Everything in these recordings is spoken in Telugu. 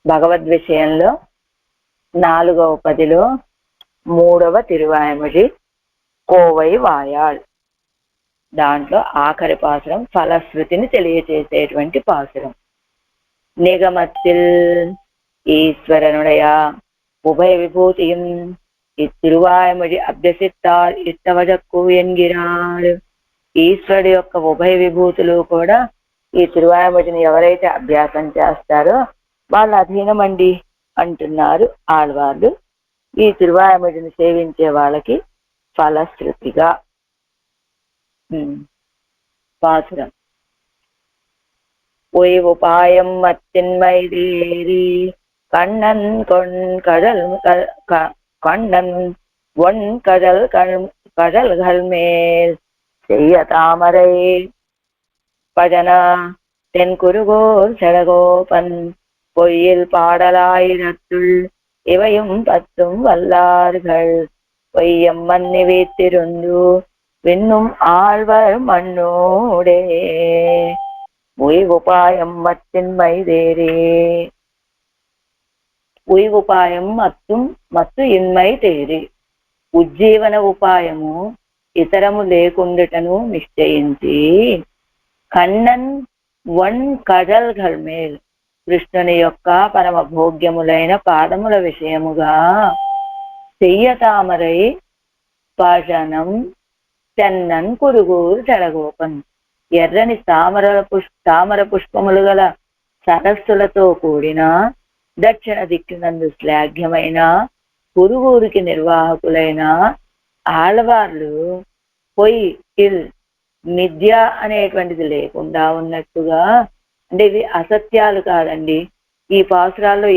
భగవద్విషయంలో 4వ పదిలో 3వ తిరువాయమొഴി కోవై వాయాళ్. దాంట్లో ఆఖరి పాసురం ఫలశ్రుతిని తెలియచేసేటువంటి పాసురం. నిగమத்தில் ஈஸ்வரனுடைய உபய விபூதியும் இத்திருவாய்மொழி అభ్యసిத்தால் ఇష్టవజక్కు ఎన్గిరాడు. ఈశ్వరుడు యొక్క ఉభయ విభూతులు కూడా ఈ తిరువాయమొழிని ఎవరైతే అభ్యాసం చేస్తారో వాళ్ళ అధీనమండి అంటున్నారు ఆళ్వార్లు. ఈ తిరువాయమొழிని సేవించే వాళ్ళకి ఫలశ్రుతిగా. పాసురం. ஒய் உபாயம் மத்தின்மைதேரி கண்ணன் கண்ணன் ஒன் கடல்கள் மேல் செய்ய தாமரை பஜனா தென்குருகோர் செடகோபன் பொய்யில் பாடலாயிரத்துள் இவையும் 10 வல்லார்கள் பொய்யம் மன்னி வைத்திருந்து விண்ணும் ஆழ்வர் மண்ணோடே. உய் உபாயம் மத்தின்மைதேரி. ఉయ్ ఉపాయం మత్తు ఇన్మై తేరి. ఉజ్జీవన ఉపాయము ఇతరము లేకుండుటను నిశ్చయించి కన్నన్ వన్ కడల్గల్ మేల్ కృష్ణుని యొక్క పరమ భోగ్యములైన పాదముల విషయముగా చెయ్యతామరై భజనం చెన్నన్ కురుగూరు చెడగోపన్ ఎర్రని తామర పుష్పములు గల సరస్సులతో కూడిన దక్షిణ దిక్కునందు శ్లాఘ్యమైన కురుగూరికి నిర్వాహకులైన ఆళ్వార్లు మిథ్య అనేటువంటిది లేకుండా ఉన్నట్టుగా, అంటే ఇవి అసత్యాలు కాదండి. ఈ పాసురాల్లో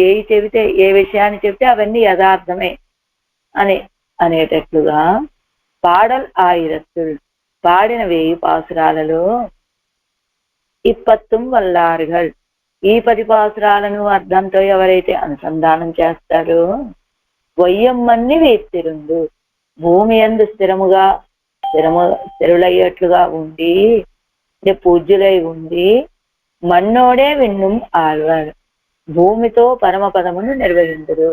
ఏ విషయాన్ని చెబితే అవన్నీ యథార్థమే అనేటట్లుగా పాడల్ ఆయిరత్తుల్ పాడిన 1000 పాసురాలలో 20 వల్లారుగల్ ఈ 10 పాసురాలను అర్థంతో ఎవరైతే అనుసంధానం చేస్తారో వయ్యమ్మన్ని వేత్తిరుండు భూమి యందు స్థిరులయ్యేట్లుగా ఉండి, పూజ్యులై ఉండి మన్నోడే విన్నుం ఆళ్వార్ భూమితో పరమపదమును నిర్వహించరు.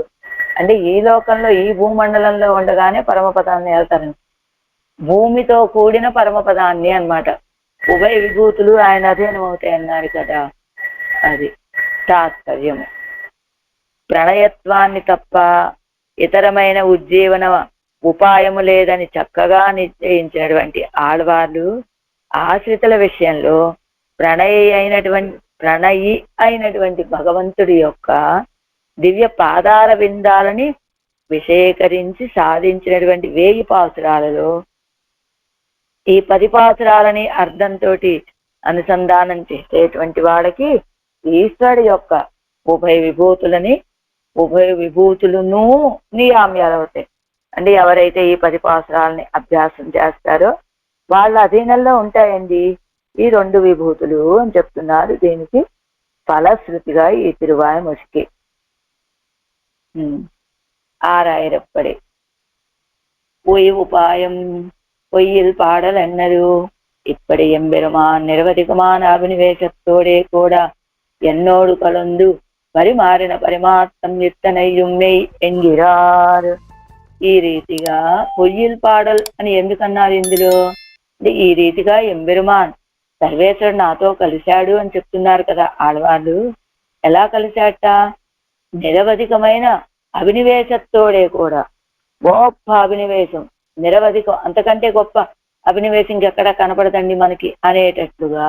అంటే ఈ లోకంలో ఈ భూమండలంలో ఉండగానే పరమపదాన్ని వెళ్తారు. భూమితో కూడిన పరమపదాన్ని అన్నమాట. ఉభయ విభూతులు ఆయన అధీనం అవుతాయి అన్నారు కదా, అది తాత్పర్యము. ప్రణయత్వాన్ని తప్ప ఇతరమైన ఉజ్జీవన ఉపాయము లేదని చక్కగా నిశ్చయించినటువంటి ఆళ్వార్లు ఆశ్రితుల విషయంలో ప్రణయి అయినటువంటి భగవంతుడి యొక్క దివ్య పాదార విందాలని విషయీకరించి సాధించినటువంటి 1000 పాసురాలలో ఈ 10 పాసురాలని అర్థంతో అనుసంధానం చేసేటువంటి వాళ్ళకి ఈశ్వరుడి యొక్క ఉభయ విభూతులను నియామ్యాలవుతాయి. అంటే ఎవరైతే ఈ 10 పాసురాలని అభ్యాసం చేస్తారో వాళ్ళ అధీనంలో ఉంటాయండి ఈ 2 విభూతులు అని చెప్తున్నారు. దీనికి ఫలశ్రుతిగా ఈ తిరువాయమొழிకి. ஆறாயிரப்படை ஒய் உபாயம் பொய்யில் பாடல் என்னது இப்படி எம்பெருமான் நிரவதிகமான அபினிவேசத்தோடே கூட என்னோடு கலந்து పరిమారిన పరమాత్మం ఇత్తనయ్యం మెయ్ ఎంగిరార్. ఈ రీతిగా పొయ్యిల్ పాడల్ అని ఎందుకన్నారు ఇందులో అంటే, ఈ రీతిగా ఎంబెరుమాన్ సర్వేశ్వరుడు నాతో కలిశాడు అని చెప్తున్నారు కదా ఆడవాళ్ళు. ఎలా కలిశాట? నిరవధికమైన అభినివేశతోడే కూడా. గొప్ప అభినివేశం, నిరవధికం, అంతకంటే గొప్ప అభినివేశం ఇంకెక్కడ కనపడదండి మనకి అనేటట్లుగా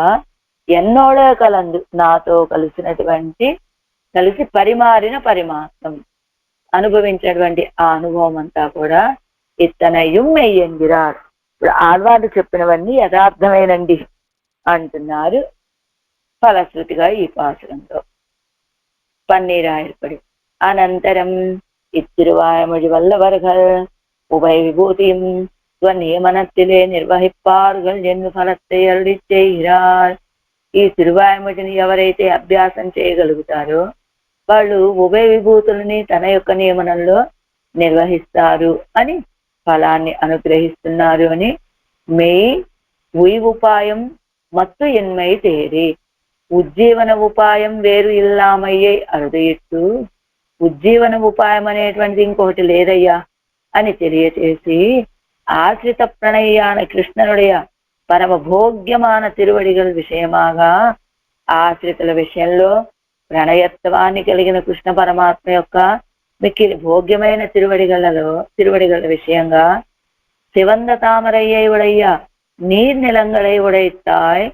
ఎన్నోడో కలందు నాతో కలిసి పరిమారిన పరిమాత్రం అనుభవించినటువంటి ఆ అనుభవం అంతా కూడా ఇత్తనయ్యం మెయ్యంగిరాడు. ఇప్పుడు ఆళ్వార్లు చెప్పినవన్నీ యథార్థమేనండి అంటున్నారు ఫలశ్రుతిగా ఈ పాసురంలో. பன்னீராயிரப்படி அனந்தரம் இத்திருவாய்மொழி வல்லவர்கள் உபய விபூதியும் ஸ்வநியமனத்திலே నిర్వహిப்பார்கள் என்று ఫలத்தை అరుడి செய்கிறார். ఈ తిరువాయమొழிని ఎవరైతే అభ్యాసం చేయగలుగుతారో వాళ్ళు ఉభయ విభూతులని తన యొక్క నియమనంలో నిర్వహిస్తారు అని ఫలాన్ని అనుగ్రహిస్తున్నారు అని. మెయ్ ఉయ్ ఉపాయం మత్తు ఎన్మై తేరి ఉజ్జీవన ఉపాయం వేరు ఇల్లామయ్యే అరుదయిట్టు ఉజ్జీవన ఉపాయం అనేటువంటిది ఇంకొకటి లేదయ్యా అని తెలియచేసి ఆశ్రిత ప్రణయాన కృష్ణనుடைய పరమ భోగ్యమాన తిరువడిగల విషయమాగా ఆశ్రితుల విషయంలో ప్రణయత్వాన్ని కలిగిన కృష్ణ పరమాత్మ యొక్క మిక్కిలి భోగ్యమైన తిరువడిగల విషయంగా சிவந்த தாமரையை உடைய நீர்நிலங்களை உடைத்தாய்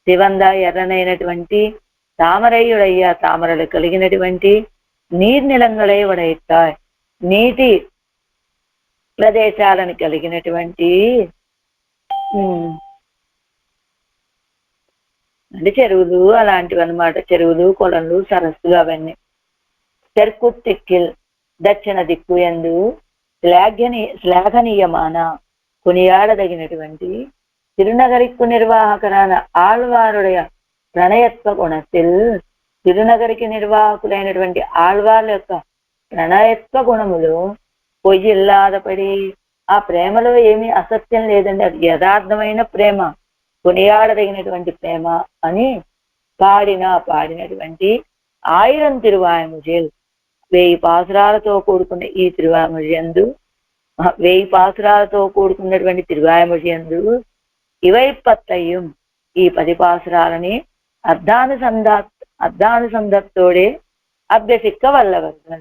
శివంద ఎర్రనైనటువంటి తామరయుడయ్య తామరలు కలిగినటువంటి నీర్నిలంగలై ఉడైతాయ్ నీటి ప్రదేశాలను కలిగినటువంటి అంటే చెరువులు అలాంటివి అన్నమాట. చెరువులు, కొలలు, సరస్సులు అవన్నీ. తెర్కుత్తిక్కిల్ దక్షిణ దిక్కు యందు శ్లాఘనీయమాన కొనియాడదగినటువంటి తిరునగరికు నిర్వాహకరాన ఆళ్వారుடைய ప్రణయత్వ గుణத்தில் తిరునగరికి నిర్వాహకులైనటువంటి ఆళ్వార్ల యొక్క ప్రణయత్వ గుణములు పొయ్యిల్లాదపడి ఆ ప్రేమలో ఏమీ అసత్యం లేదండి, అది యథార్థమైన ప్రేమ, కొనియాడదగినటువంటి ప్రేమ అని పాడినటువంటి 1000 తిరువాయముజేల్ 1000 పాసురాలతో కూడుకున్న ఈ తిరువాయముజందు 1000 పాసురాలతో కూడుకున్నటువంటి తిరువాయముజందు ఇవై పత్తయ్యం ఈ 10 పాసురాలని అర్ధానుసంధత్తోడే అభ్యసిక్క వల్లవరు.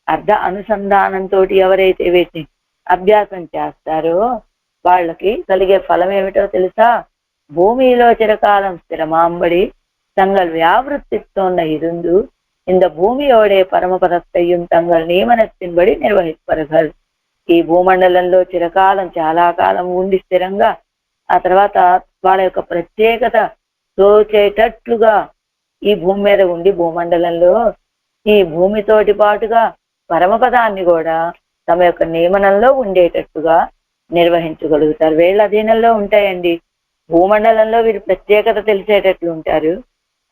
అర్ధ అనుసంధానంతో ఎవరైతే వీటిని అభ్యాసం చేస్తారో వాళ్ళకి కలిగే ఫలం ఏమిటో తెలుసా? பூமியிலோ చిరకాలం స్థిరమాంబడి தங்கள் வியாவிருத்தித்தோன்ன இருந்து இந்த பூமியோడే పరమపదத்தையும் தங்கள் నియమనத்தின்படி నిర్వహింపరగల్. ఈ భూమండలంలో చిరకాలం చాలా కాలం ఉండి స్థిరంగా ఆ తర్వాత వాళ్ళ యొక్క ప్రత్యేకత తోచేటట్లుగా ఈ భూమి మీద ఉండి భూమండలంలో ఈ భూమితోటి పాటుగా పరమపదాన్ని కూడా తమ యొక్క నియమనంలో ఉండేటట్టుగా నిర్వహించగలుగుతారు. వీళ్ళ అధీనంలో ఉంటాయండి. భూమండలంలో వీరి ప్రత్యేకత తెలిసేటట్లు ఉంటారు.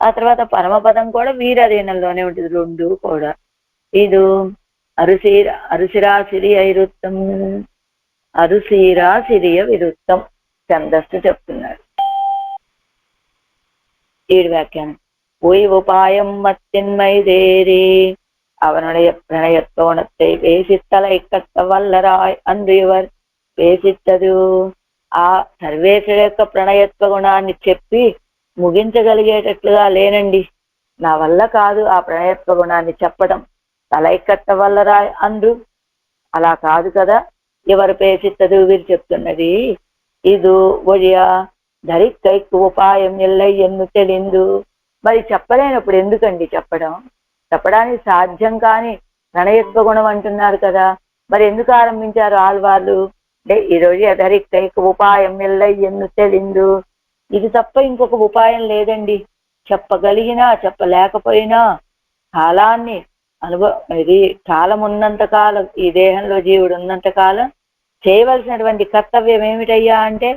ఆ తర్వాత పరమపదం కూడా వీరి అధీనంలోనే ఉంటుంది. రెండు కూడా ఇది అరుసిరా సిరి ఐరుత్తం అరుసీరా సిరియ విరుత్తం ఛందస్సు చెప్తున్నారు. 7 వ్యాఖ్యానం. பொய் உபாயம் மத்தின்மைதேரி அவனுடைய பிரணயத்தோணத்தை பேசித்தலை கட்ட வல்லராய் அன்று இவர் பேசித்தது. ఆ సర్వేశ్వరు యొక్క ప్రణయత్వ గుణాన్ని చెప్పి ముగించగలిగేటట్లుగా లేనండి, నా వల్ల కాదు ఆ ప్రణయత్వ గుణాన్ని చెప్పడం. తలైకట్ట వల్లరాయ్ అందు అలా కాదు కదా, ఎవరు పేసిత్తదు వీరు చెప్తున్నది. ఇది ఒడియా ధరిక్కైకు ఉపాయం ఎల్లై ఎన్ను తెలిందు. మరి చెప్పలేనప్పుడు ఎందుకండి చెప్పడానికి సాధ్యం కాని ప్రణయత్వ గుణం అంటున్నారు కదా, మరి ఎందుకు ఆరంభించారు ఆళ్వార్లు అంటే ఈరోజు ధరిక్కైకు ఉపాయం ఎల్లై ఎన్ను తెలిందు. ఇది తప్ప ఇంకొక ఉపాయం లేదండి. చెప్పగలిగినా చెప్పలేకపోయినా కాలాన్ని ఇది కాలం ఉన్నంత కాలం, ఈ దేహంలో జీవుడు ఉన్నంత కాలం చేయవలసినటువంటి కర్తవ్యం ఏమిటయ్యా అంటే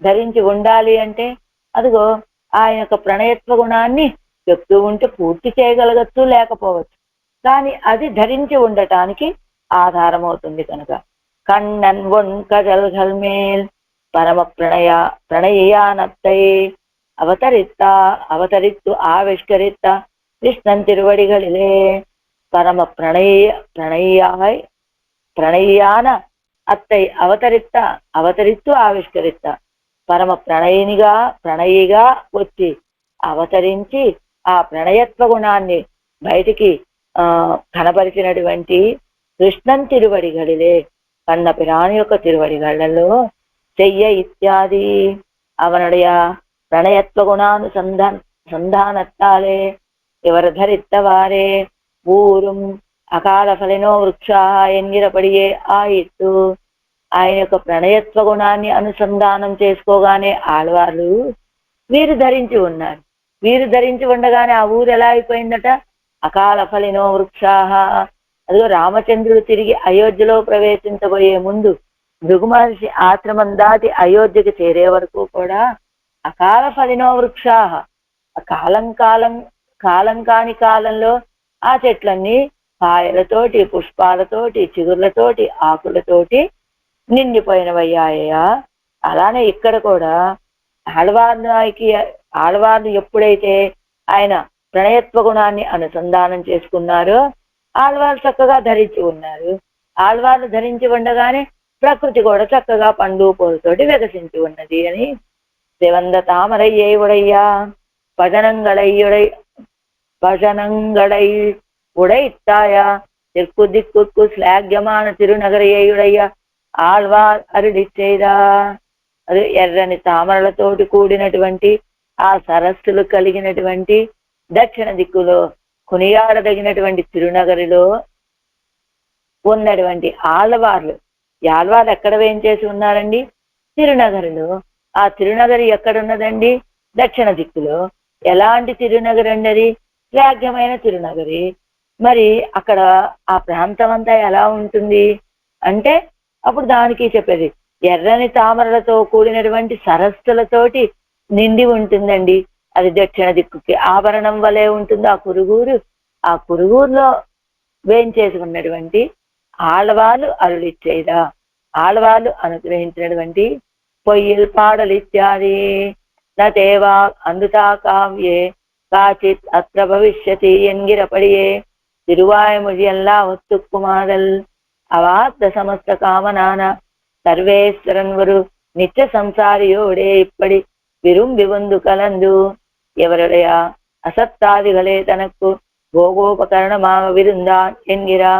ధరించి ఉండాలి. అంటే అదిగో ఆయన యొక్క ప్రణయత్వ గుణాన్ని చెప్తూ ఉంటే పూర్తి చేయగలగచ్చు, లేకపోవచ్చు, కానీ అది ధరించి ఉండటానికి ఆధారం అవుతుంది. కనుక కண்ணన్ కజల్గల్ మేల్ పరమ ప్రణయానత్తై అవతరిత్తు ఆవిష్కరిత కృష్ణన్ తిరువడిகளிலே పరమ ప్రణయాన అత్తై అవతరిత్తు ఆవిష్కరిత పరమ ప్రణయిగా వచ్చి అవతరించి ఆ ప్రణయత్వ గుణాన్ని బయటికి కనపరిచినటువంటి కృష్ణన్ తిరువడిகளிலே కన్న పిరాని యొక్క తిరువడిగళ్లలో చెయ్య ఇత్యాది అవనుடைய ప్రణయత్వ గుణానుసంధానత్తాలే ఇవరు ధరిత్తవారే ఊరుం అకాల ఫలినో వృక్షా ఎన్గిరపడియే ఆయిత్తు. ఆయన యొక్క ప్రణయత్వ గుణాన్ని అనుసంధానం చేసుకోగానే ఆళ్వార్లు వీరు ధరించి ఉన్నారు. వీరు ధరించి ఉండగానే ఆ ఊరు ఎలా అయిపోయిందట? అకాల ఫలినో వృక్షాహ. అదిగో రామచంద్రుడు తిరిగి అయోధ్యలో ప్రవేశించబోయే ముందు భృగు మహర్షి ఆశ్రమం దాటి అయోధ్యకు చేరే వరకు కూడా అకాల ఫలినో వృక్షాహ, కాలం కాని కాలంలో ఆ చెట్లన్నీ కాయలతోటి, పుష్పాలతోటి, చిగుర్లతోటి, ఆకులతోటి నిండిపోయినవయ్యాయ్యా. అలానే ఇక్కడ కూడా ఆళ్వార్లకి ఆళ్వార్లు ఎప్పుడైతే ఆయన ప్రణయత్వ గుణాన్ని అనుసంధానం చేసుకున్నారో ఆళ్వార్లు చక్కగా ధరించి ఉన్నారు. ఆళ్వార్లు ధరించి ఉండగానే ప్రకృతి కూడా చక్కగా పండు పూలతోటి వికసించి ఉన్నది అని சிவந்த தாமரையை உடையா பஜனங்களை உடைத்தாயா தெற்கு திக்குக்கு శ్లాఘ్యమాన తిరునగరయ్యుడయ్యా ఆళ్వార్ అరుడి చేదా. అది ఎర్రని తామరలతోటి కూడినటువంటి ఆ సరస్సులు కలిగినటువంటి దక్షిణ దిక్కులో కొనియాడదగినటువంటి తిరునగరిలో ఉన్నటువంటి ఆళ్వార్లు ఎక్కడ వేయించేసి ఉన్నారండి? తిరునగరిలో. ఆ తిరునగరి ఎక్కడున్నదండి? దక్షిణ దిక్కులో. ఎలాంటి తిరునగరి అండి అది? శ్లాఘ్యమైన తిరునగరి. మరి అక్కడ ఆ ప్రాంతం అంతా ఎలా ఉంటుంది అంటే అప్పుడు దానికి చెప్పేది ఎర్రని తామరలతో కూడినటువంటి సరస్సులతోటి నిండి ఉంటుందండి. అది దక్షిణ దిక్కుకి ఆభరణం వలె ఉంటుంది ఆ కురుగురు. ఆ కురుగురులో వేయించేసి ఉన్నటువంటి ఆళ్వార్లు అరుளிచ్చేదా, ఆళ్వార్లు అనుగ్రహించినటువంటి పొయ్యిల్ పాడలు ఇత్యాది నతేవా అందుతా కావ్యే కాచిత్ అత్ర భవిష్యతి ఎన్గిరపడియే తిరువాయమొഴി எல்லா ஒத்துக்குமாதல் அவாத்த சமஸ்த காமனான சர்வேஸ்வரன் ஒரு நிச்ச சம்சாரியோடே இப்படி விரும்பி வந்து கலந்து எவருடைய அசத்தாதிகளே தனக்கு போகோபகரணமாக விருந்தான் என்கிறா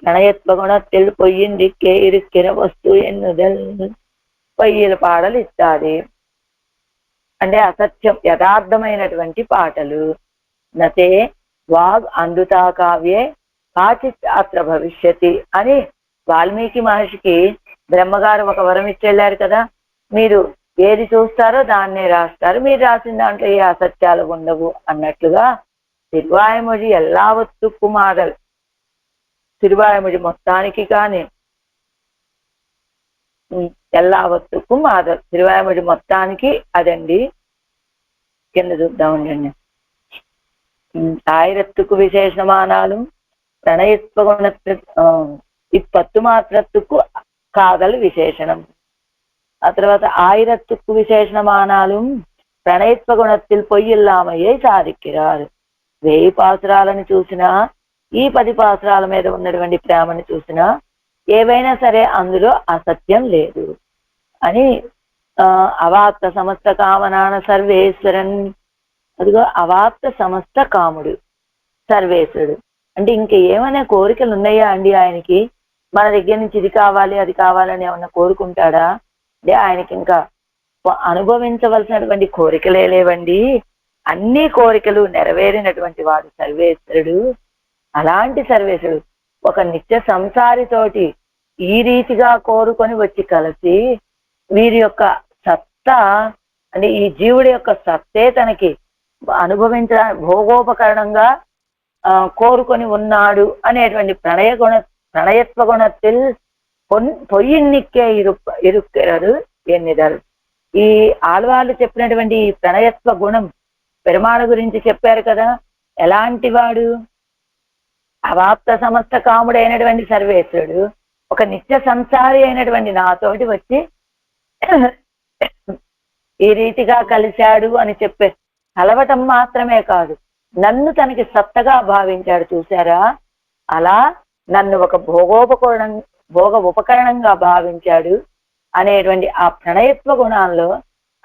ప్రణయత్వ గుణத்தில் పొయ్యిందిక్కే ఇరుక్కిన వస్తు ఎన్నుదల్. పొయ్యిల పాటలు ఇత్యాది అంటే అసత్యం యథార్థమైనటువంటి పాటలు. నతే వాగ్ అందుతా కావ్యే కాచిత్ అత్ర భవిష్యతి అని వాల్మీకి మహర్షికి బ్రహ్మగారు ఒక వరం ఇచ్చెళ్ళారు కదా, మీరు ఏది చూస్తారో దాన్నే రాస్తారు, మీరు రాసిన దాంట్లో ఏ అసత్యాలు ఉండవు అన్నట్లుగా తిరువాయమొഴി எல்லா ஒத்துக்குமாதல், తిరువాయమొഴి మొత్తానికి కానీ ఎల్లా వత్తుకు మాదల్, తిరువాయమొഴి మొత్తానికి అదండి. కింద చూద్దాం ఉండండి. ஆயிரத்துக்கு விசேஷமானாலும் பிரணயத்துவ குணத்து இப்பத்து మాత్రத்துக்கு కాదల్ విశేషణం. ఆ తర్వాత ஆயிரத்துக்கு విశేషణమానాலும் ప్రణయత్వ గుణத்தில் పొయ్యిల్లామయ్యే సాధిక్కిరారు. 1000 పాసురాలను చూసినా ఈ 10 పాసురాల మీద ఉన్నటువంటి ప్రేమను చూసినా ఏవైనా సరే అందులో అసత్యం లేదు అని అవాప్త సమస్త కామనాన సర్వేశ్వరన్. అదిగో అవాప్త సమస్త కాముడు సర్వేశ్వరుడు అంటే ఇంక ఏమైనా కోరికలు ఉన్నాయా అండి ఆయనకి? మన దగ్గర నుంచి ఇది కావాలి అది కావాలని ఏమన్నా కోరుకుంటాడా అంటే ఆయనకి ఇంకా అనుభవించవలసినటువంటి కోరికలే లేవండి. అన్ని కోరికలు నెరవేరినటువంటి వాడు సర్వేశ్వరుడు. అలాంటి సర్వేశ్వరుడు ఒక నిత్య సంసారితోటి ఈ రీతిగా కోరుకొని వచ్చి కలిసి వీరి యొక్క సత్తా అంటే ఈ జీవుడి యొక్క సత్తే తనకి అనుభవించడానికి భోగోపకరణంగా కోరుకొని ఉన్నాడు అనేటువంటి ప్రణయత్వ గుణத்தில் పొయ్యిన్నిక్కే ఇరుక్కెరరు ఎన్నిదరు. ఈ ఆళ్వార్లు చెప్పినటువంటి ఈ ప్రణయత్వ గుణం పెరుమాళ గురించి చెప్పారు కదా. ఎలాంటి వాడు? అవాప్త సమస్త కాముడైనటువంటి సర్వేశ్వరుడు ఒక నిత్య సంసారి అయినటువంటి నాతోటి వచ్చి ఈ రీతిగా కలిశాడు అని చెప్పే కలవటం మాత్రమే కాదు, నన్ను తనకి సత్తగా భావించాడు. చూసారా? అలా నన్ను ఒక భోగ ఉపకరణంగా భావించాడు అనేటువంటి ఆ ప్రణయత్వ గుణాల్లో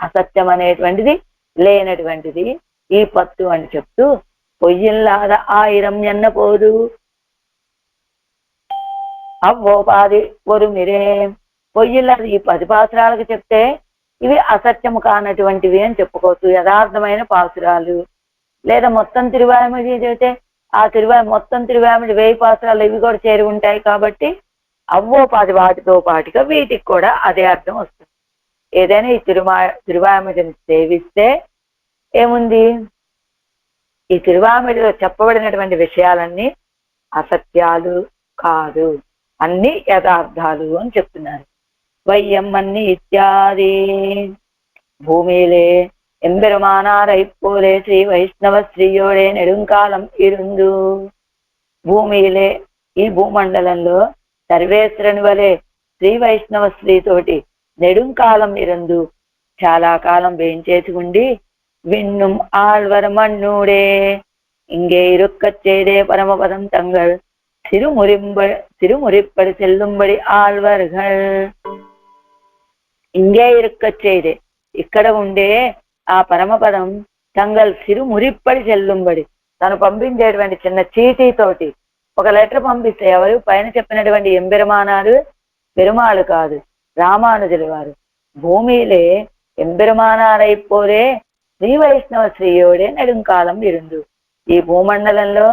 అసత్యం అనేటువంటిది లేనటువంటిది ఈ పత్తు అని చెప్తూ పొయ్యిల్లాద 1000 ఎన్నపోదు అవ్వోపాది ఒరు మిరే. పొయ్యిల్లాద ఈ 10 పాసురాలకు చెప్తే ఇవి అసత్యము కానటువంటివి అని చెప్పుకోవచ్చు, యథార్థమైన పాసురాలు. లేదా మొత్తం తిరువాయమొഴి చెబితే ఆ మొత్తం తిరువాయమొഴి 1000 పాసురాలు ఇవి కూడా చేరి ఉంటాయి కాబట్టి అవ్వోపాది వాటితో పాటుగా వీటికి కూడా అదే అర్థం వస్తుంది. ఏదైనా ఈ తిరువాయమొഴിని సేవిస్తే ఏముంది? ఈ తిరువాయమొഴിలో చెప్పబడినటువంటి విషయాలన్నీ అసత్యాలు కాదు, అన్ని యథార్థాలు అని చెప్తున్నారు. వైయమ్మన్ని ఇత్యాది భూమిలే ఎంబెరుమానారై పోలే శ్రీ వైష్ణవ శ్రీయోడే నెడుంకాలం ఇరుందు. భూమిలే ఈ భూమండలంలో సర్వేశ్వరుని వలె శ్రీ వైష్ణవ స్త్రీతోటి నెడుంకాలం ఇరందు చాలా కాలం వేయించేసి ఉండి விண்ணும் ஆழ்வர் மண்ணூடே இங்கே இருக்கச் செய்தே பரமபதம் தங்கள் திருமுறிப்படி செல்லும்படி ఆళ్వాர்கள் ఇంగే ఇరుక్కச் చేయదే ఇక్కడ ఉండే ఆ పరమపదం తంగల్ సిరుమురిప్పడి చెల్లుంబడి తను పంపించేటువంటి చిన్న చీటీతోటి ఒక లెటర్ పంపిస్తే ఎవరు పైన చెప్పినటువంటి ఎంబెరుమానాలు పెరుమాళు కాదు రామానుజులు వారు భూమిயிலே ఎంబెరుమానారైపోరే శ్రీ వైష్ణవ శ్రీయోడే నెడుంకాలం ఇరుందు ఈ భూమండలంలో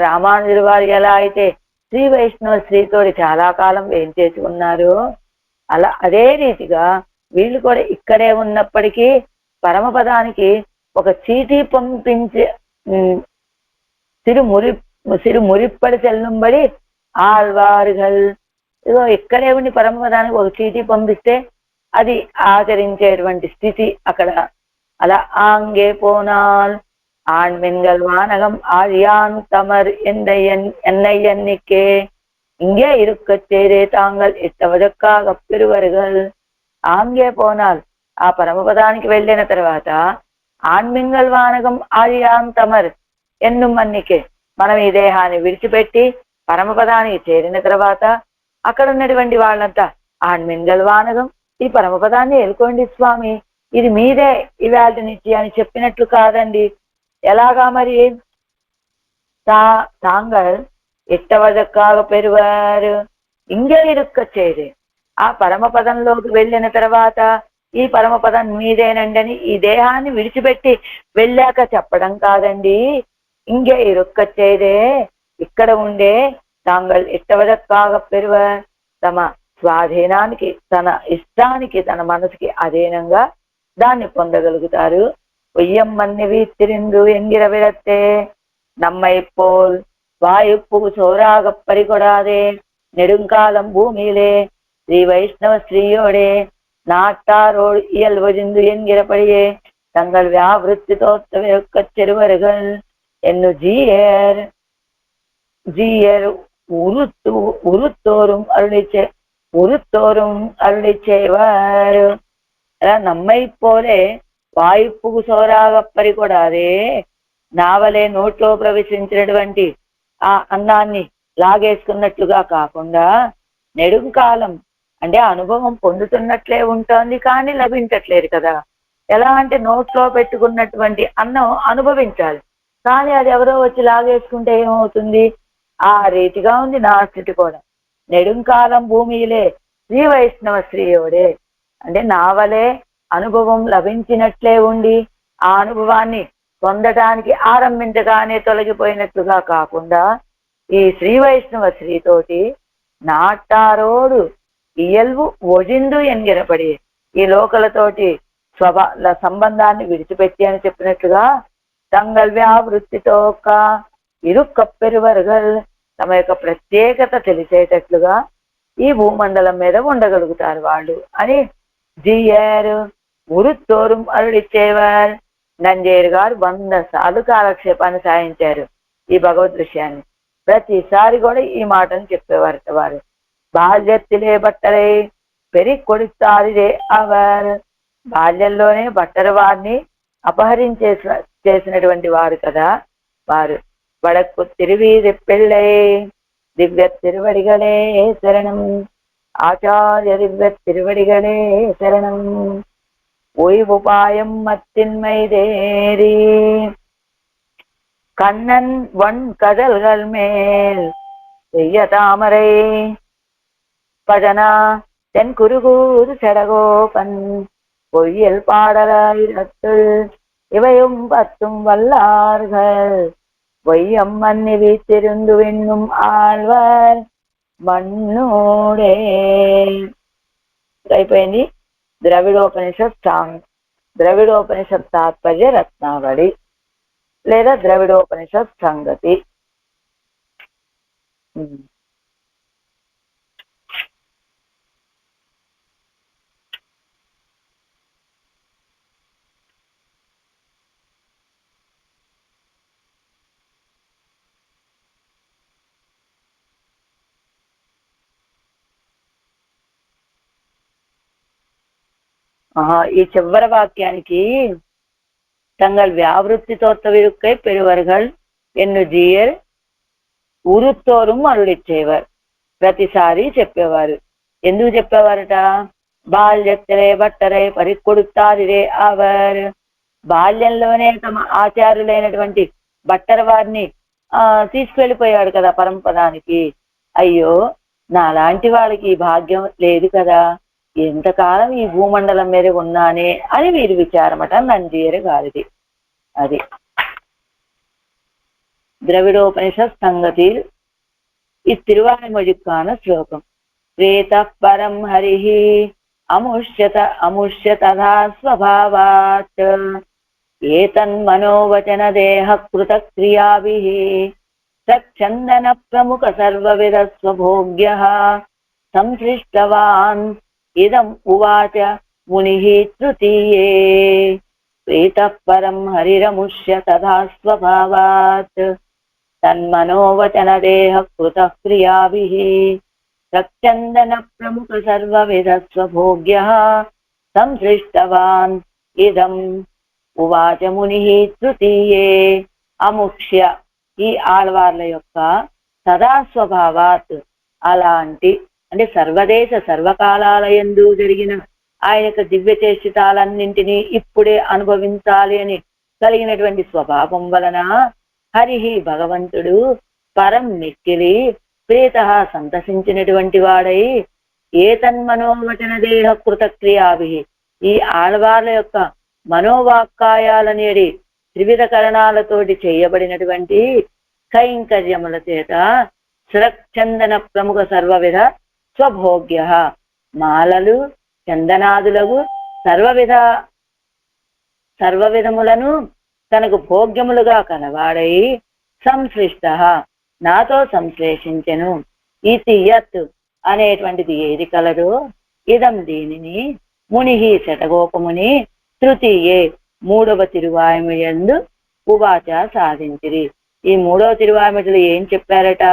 రామానుజులు వారు ఎలా అయితే శ్రీ వైష్ణవ శ్రీతోటి చాలా కాలం వేంచేసి ఉన్నారు అలా అదే రీతిగా వీళ్ళు కూడా ఇక్కడే ఉన్నప్పటికీ పరమపదానికి ఒక చీటీ పంపించే సిరుమురిప్పడి చెల్లుంబడి ఆళ్వారుగల్ ఇదో ఇక్కడే ఉండి పరమపదానికి ఒక చీటీ పంపిస్తే అది ఆచరించేటువంటి స్థితి అక్కడ అలా ఆంగే పోనాల్ ஆண்மென்கள் வானகம் ஆழியான் தமர் என்னையன்னிக்கே இங்கே இருக்கச் செய்தே தாங்கள் ఇట్టవదక్కాగ పెరువరుగల్ ఆంగే పోనాల్ ఆ పరమపదానికి వెళ్ళిన తర్వాత ఆణ్మింగల్ వానగం ఆழிయాన్ తమర్ ఎన్నుమన్నికే మనం ఈ దేహాన్ని విడిచిపెట్టి పరమపదానికి చేరిన తర్వాత అక్కడ ఉన్నటువంటి వాళ్ళంతా ఆణ్మింగల్ వానగం ఈ పరమపదాన్ని ఎలుకోండి స్వామి ఇది మీదే ఇవాళ నుంచి అని చెప్పినట్లు కాదండి ఎలాగా మరి తాంగల్ ఎట్టవదక్కాగ పెరువారు ఇంగే ఇరుక్క చేరే ఆ పరమపదంలోకి వెళ్ళిన తర్వాత ఈ పరమపదం మీదేనండి అని ఈ దేహాన్ని విడిచిపెట్టి వెళ్ళాక చెప్పడం కాదండి ఇంగే ఇరుక్క చేరే ఇక్కడ ఉండే తాంగల్ ఎట్టవదక్కాగ పెరువార్ తమ స్వాధీనానికి తన ఇష్టానికి తన మనసుకి అధీనంగా దాన్ని పొందగలుగుతారు ஒய்யம்மன்னி வீத்திருந்து என்கிற விடத்தே நம்மை போல் வாயுப்பு சோறாக பறிகொடாதே நெடுங்காலம் பூமியிலே ஸ்ரீ வைஷ்ணவ ஸ்ரீயோடே நாட்டாரோடு இயல்வழிந்து என்கிறபடியே தங்கள் வியாவிருத்தி தோற்றக்கச் செருவர்கள் என்னு ஜீயர் உருத்தோறும் அருளி செய்வார் நம்மை போலே వాయుపుకు సోరాగప్పరి కూడా అదే నావలే నోట్లో ప్రవేశించినటువంటి ఆ అన్నాన్ని లాగేసుకున్నట్లుగా కాకుండా నెడుంకాలం అంటే అనుభవం పొందుతున్నట్లే ఉంటుంది కానీ లభించట్లేదు కదా ఎలా అంటే నోట్లో పెట్టుకున్నటువంటి అన్నం అనుభవించాలి కానీ అది ఎవరో వచ్చి లాగేసుకుంటే ఏమవుతుంది ఆ రీతిగా ఉంది నా స్థితి కూడా నెడుంకాలం భూమియిలే శ్రీ వైష్ణవ శ్రీయోడే అంటే నావలే అనుభవం లభించినట్లే ఉండి ఆ అనుభవాన్ని పొందటానికి ఆరంభించగానే తొలగిపోయినట్లుగా కాకుండా ఈ శ్రీ వైష్ణవ శ్రీతోటి నాటారోడు ఇయల్వు ఒజిందు ఎన్గిరపడి ఈ లోకలతోటి సంబంధాన్ని విడిచిపెట్టి అని చెప్పినట్లుగా తంగల్ వ్యావృత్తితో ఇరుక్కప్పెరువర్గల్ తమ యొక్క ప్రత్యేకత తెలిసేటట్లుగా ఈ భూమండలం మీద ఉండగలుగుతారు వాళ్ళు అని జియర్ ఉరుత్తోరుం అరుడిచ్చేవారు నంజేరు గారు 100 సార్లు కాలక్షేపాన్ని సాయించారు ఈ భగవద్ దృశ్యాన్ని ప్రతిసారి కూడా ఈ మాటను చెప్పేవారు వారు బాల్యత్తిలే బట్టలై పెరి కొడుతారిదే అవర్ బాల్యంలోనే బట్టల వారిని చేసినటువంటి వారు కదా వారు వడకు తిరువీది పెళ్ళై దివ్య తిరువడిగలే శరణం ఆచార్య దివ్య తిరువడిగలే శరణం ஓய்வுபாயம் மத்தின்மைதேரி கண்ணன் வன் கதல்கள் மேல் செய்ய தாமரை பஜனா தென் குருகூர் செடகோபன் பொய்யல் பாடலாயிரத்துள் இவையும் 10 வல்லார்கள் வையம் மன்னி வீத்திருந்து விண்ணும் ஆழ்வார் మన్నుడే అయిపోయింది ద్రవిడోపనిషత్ తాత్పర్య రత్నావళి లేదా ద్రవిడోపనిషత్ సంగతి. ఈ చివరి వాక్యానికి தங்கள் வியாவிருத்தி தோத்தவிருக்கை பெறுவர்கள் ఎన్నుజీయర్ ఉరుత్తోరుం అరుడిచ్చేవారు. ప్రతిసారి చెప్పేవారు. ఎందుకు చెప్పేవారట? బాల్యత్తరే బట్టరే పరికొడుతారిరే అవర్. బాల్యంలోనే తమ ఆచార్యులైనటువంటి బట్టర వారిని తీసుకెళ్లిపోయాడు కదా పరంపరానికి. అయ్యో, నాలాంటి వాళ్ళకి ఈ భాగ్యం లేదు కదా, ఎంతకాలం ఈ భూమండలం మీద ఉన్నానే అని వీరి విచారమట నంజీయర్ గారిది. అది ద్రవిడోపనిషత్ సంగతిയിൽ തിരുവായ്മൊഴിക്കാന ശ്ലോകം. ప్రేతః పరం హరిః అముష్యతథా స్వభావాత్ ఏతన్మనోవచన దేహ కృతక్రియాభిః సచ్చందన ప్రముఖ సర్వవిధ స్వభోగ్యః సంసృష్టవాన్ ఇదం ఉవాచ మునిః తృతీయే. ప్రేతః పరం హరిరముష్యతథా స్వభావాత్ తన్మనోవచన దేహ కృతః క్రియాభిః సచ్చందన ప్రముఖ సర్వవిధ స్వభోగ్యః సంసృష్టవాన్ ఇదం ఉవాచ మునిః తృతీయే. అముక్ష్య ఈ ఆళ్వార్ల యొక్క సదా స్వభావాత్ అలాంటి అంటే సర్వదేశ సర్వకాలాలయందు జరిగిన ఆయన యొక్క దివ్య చేష్టితాలన్నింటినీ ఇప్పుడే అనుభవించాలి అని కలిగినటువంటి స్వభావం వలన హరిహి భగవంతుడు పరం మిక్కిలి ప్రేత సంతసించినటువంటి వాడై ఏతన్మనోవచన దేహ కృతక్రియాభి ఈ ఆళ్వార్ల యొక్క మనోవాక్కాయాలనేది త్రివిధ కరణాలతోటి చేయబడినటువంటి కైంకర్యముల చేత సురక్షందన ప్రముఖ సర్వవిధ స్వభోగ్య మాలలు చందనాదులకు సర్వవిధములను తనకు భోగ్యములుగా కలవాడై సంశ్లిష్ట నాతో సంశ్లేషించెను. ఇది యత్ అనేటువంటిది ఏది కలదో ఇదం దీనిని మునిహి శతగోపముని తృతీయే మూడవ తిరువాయుమయందు ఉవాచ సాధించిరి. ఈ మూడవ తిరువాయుమతులు ఏం చెప్పారట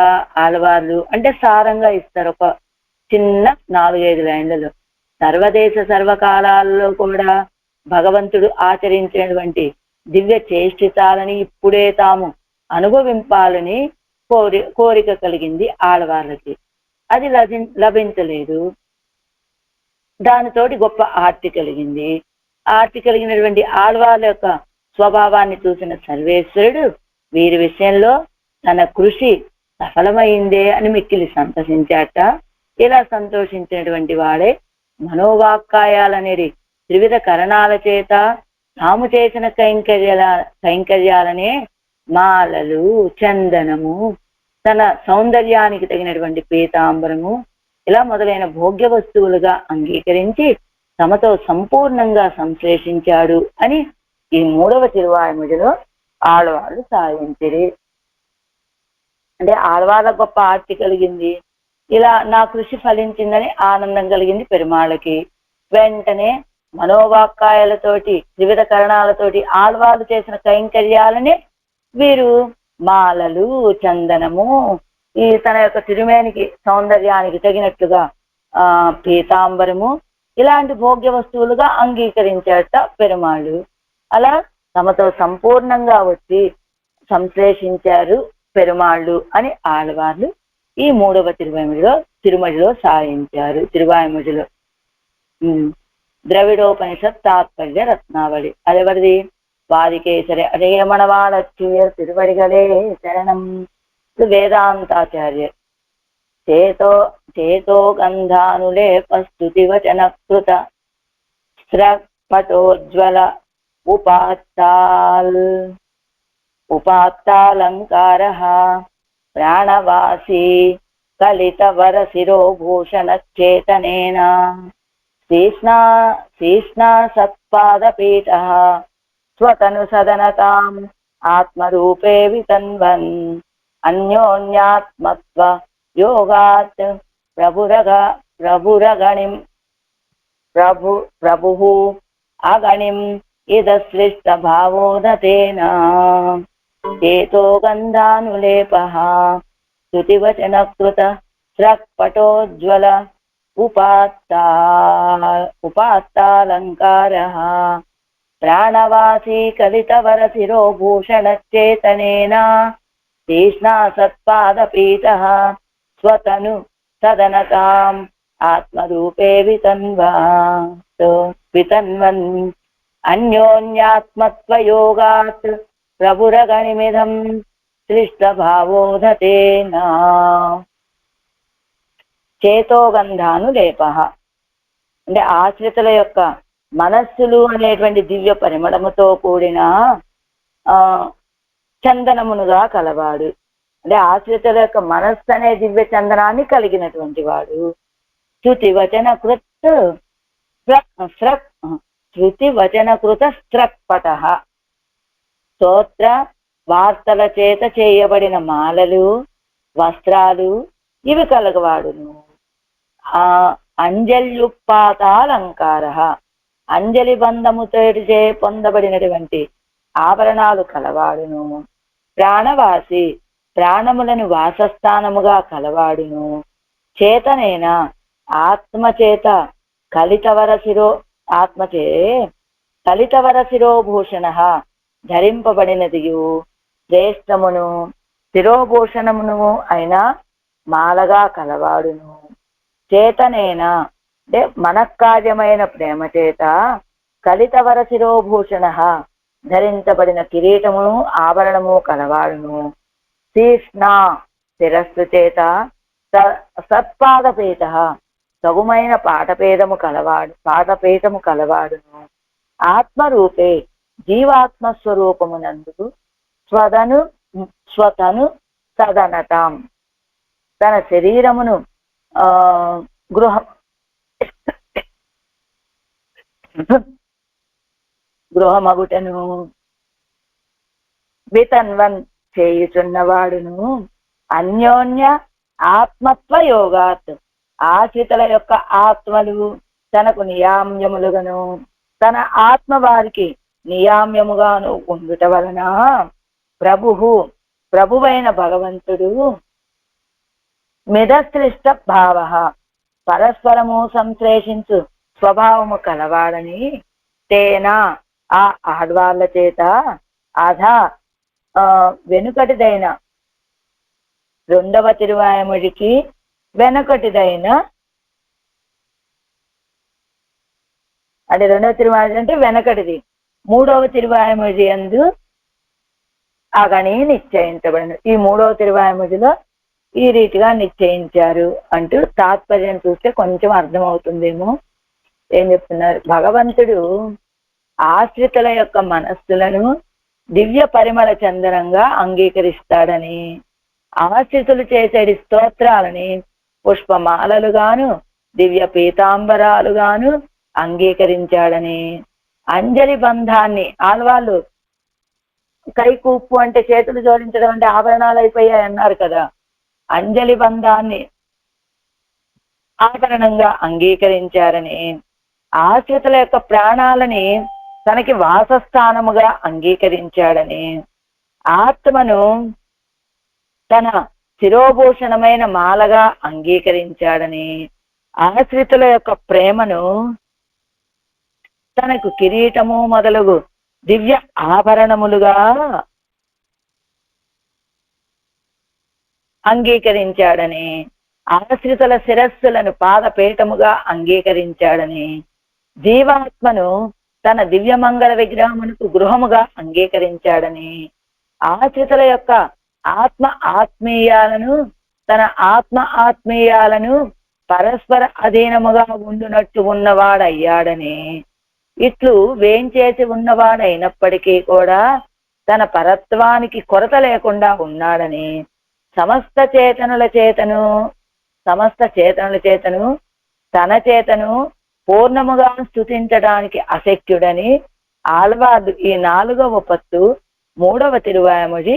ఆళ్వార్లు అంటే సారంగా ఇస్తారు ఒక చిన్న 4-5 లైన్లలో. సర్వదేశ సర్వకాలాల్లో కూడా భగవంతుడు ఆచరించినటువంటి దివ్య చేష్టితాలని ఇప్పుడే తాము అనుభవింపాలని కోరిక కలిగింది ఆళ్వార్లకి. అది లభించలేదు. దానితోటి గొప్ప ఆర్తి కలిగింది. ఆర్తి కలిగినటువంటి ఆళ్వార్ల యొక్క స్వభావాన్ని చూసిన సర్వేశ్వరుడు వీరి విషయంలో తన కృషి సఫలమైందే అని మిక్కిలి సంతోషించాట. ఇలా సంతోషించినటువంటి వాడే మనోవాక్కాయాలనేది త్రివిధ కరణాల చేత తాము చేసిన కైంకర్యాలనే మాలలు, చందనము, తన సౌందర్యానికి తగినటువంటి పీతాంబరము ఇలా మొదలైన భోగ్య వస్తువులుగా అంగీకరించి తమతో సంపూర్ణంగా సంశ్లేషించాడు అని ఈ మూడవ తిరువాయుమడిలో ఆళ్వార్లు సాధించిరి. అంటే ఆళ్వార్ల గొప్ప ఆర్తి కలిగింది. ఇలా నా కృషి ఫలించిందని ఆనందం కలిగింది పెరుమాళ్ళకి. వెంటనే మనోవాక్కాయాలతోటి త్రివిధ కరణాలతోటి ఆళ్వార్లు చేసిన కైంకర్యాలని వీరు మాలలు, చందనము, ఈ తన యొక్క తిరుమేనికి సౌందర్యానికి తగినట్లుగా పీతాంబరము ఇలాంటి భోగ్య వస్తువులుగా అంగీకరించాట పెరుమాళ్ళు. అలా తమతో సంపూర్ణంగా వచ్చి సంశ్లేషించారు పెరుమాళ్ళు అని ఆళ్వార్లు ఈ మూడవ తిరుమడిలో సాధించారు. తిరువాయుమడిలో ద్రవిడోపనిషత్ తాత్పర్య రత్నావళి అదెవరిది? వాదికేసరి అజయమణవాళచ్చూయర్ తిరువడిగలే శరణం. వేదాంతాచార్య చేతో గంధానులేపస్తుతి వచన కృత స్రపటోజ్వల ఉపాత్తాలంకార ప్రాణవాసీ కలిత వర శిరోభూషణ చేతనేన శీష్ణా సత్పాదపీఠ స్వతను సదనతాం ఆత్మరూపే వితన్వన్ అన్యోన్యాత్మత్వ యోగాత్ ప్రభు అగణిం ఇదశ్లిష్ట భావోదతేన చేతో గంధానులేపః స్తుతివచన కృత స్రక్పటోజ్వల ఉపాత్తాలంకారః ప్రాణవాసీ కలితవర శిరోభూషణచేతనేన తీష్ణా సత్పాదపీత స్వతను సదనతాం ఆత్మరూపే వితన్వన్ అన్యోన్యాత్మత్వయోగాత్ ప్రభురగణిమిదం సృష్టభావోధతేనా. చేతోగంధానులేప అంటే ఆశ్రితుల యొక్క మనస్సులు అనేటువంటి దివ్య పరిమళముతో కూడిన చందనమునుగా కలవాడు. అంటే ఆశ్రితుల యొక్క మనస్సు అనే దివ్య చందనాన్ని కలిగినటువంటి వాడు. శృతి వచన కృత స్త్రక్పట స్తోత్ర వార్తల చేత చేయబడిన మాలలు వస్త్రాలు ఇవి కలగవాడును. అంజల్యుపాతాలంకార అంజలి బంధముతో పొందబడినటువంటి ఆభరణాలు కలవాడును. ప్రాణవాసి ప్రాణములను వాసస్థానముగా కలవాడును. చేతనైన ఆత్మచేత కలితవర శిరోభూషణ ధరింపబడినదియు శ్రేష్టమును శిరోభూషణమును అయిన మాలగా కలవాడును. చేతనేన అంటే మనఃకార్యమైన ప్రేమ చేత కలితవర శిరోభూషణ ధరించబడిన కిరీటమును ఆభరణము కలవాడును. తీష్ణ శిరస్సు చేత సత్పాదపేత సగుమైన పాదపేటము కలవాడును. ఆత్మరూపే జీవాత్మస్వరూపమునందు స్వతను సదనతాం తన శరీరమును గృహమగుటను వితన్వన్ చేయుచున్నవాడును. అన్యోన్య ఆత్మత్వ యోగాత్ ఆశ్రితుల యొక్క ఆత్మలు తనకు నియామ్యములుగాను తన ఆత్మ వారికి నియామ్యముగాను ఉండుట వలన ప్రభువైన భగవంతుడు మిదశ్లిష్ట భావ పరస్పరము సంశ్లేషించు స్వభావము కలవాడని తేనా ఆ ఆడ్వాళ్ల చేత వెనుకటిదైన రెండవ తిరువాయముడికి వెనుకటిదైన అంటే రెండవ తిరువాయముడి అంటే వెనకటిది మూడవ తిరువాయముడి యందు అగని నిశ్చయించబడిన ఈ మూడవ తిరువాయముడిలో ఈ రీతిగా నిశ్చయించారు అంటూ తాత్పర్యం చూస్తే కొంచెం అర్థమవుతుందేమో. ఏం చెప్తున్నారు? భగవంతుడు ఆశ్రితుల యొక్క మనస్సులను దివ్య పరిమళ చందనంగా అంగీకరిస్తాడని, ఆశ్రితులు చేసేది స్తోత్రాలని పుష్పమాలలుగాను దివ్య పీతాంబరాలుగాను అంగీకరించాడని, అంజలి బంధాన్ని ఆడవాళ్ళు కైకూపు అంటే చేతులు జోడించడం అంటే ఆభరణాలు అయిపోయాయి అన్నారు కదా, అంజలి బంధాన్ని ఆభరణంగా అంగీకరించారని, ఆశ్రితుల యొక్క ప్రాణాలని తనకి వాసస్థానముగా అంగీకరించాడని, ఆత్మను తన శిరోభూషణమైన మాలగా అంగీకరించాడని, ఆశ్రితుల యొక్క ప్రేమను తనకు కిరీటము మొదలగు దివ్య ఆభరణములుగా అంగీకరించాడని, ఆశ్రితుల శిరస్సులను పాదపీఠముగా అంగీకరించాడని, జీవాత్మను తన దివ్యమంగళ విగ్రహమునకు గృహముగా అంగీకరించాడని, ఆశ్రితుల యొక్క ఆత్మీయాలను తన ఆత్మీయాలను పరస్పర అధీనముగా ఉండునట్టు ఉన్నవాడయ్యాడని, ఇట్లు వేంచేసి ఉన్నవాడైనప్పటికీ కూడా తన పరత్వానికి కొరత లేకుండా ఉన్నాడని, సమస్త చేతనుల చేతను తన చేతను పూర్ణముగా స్తుతించడానికి అశక్యుడని ఆళ్వార్లు ఈ 4వ పత్తు 3వ తిరువాయముడి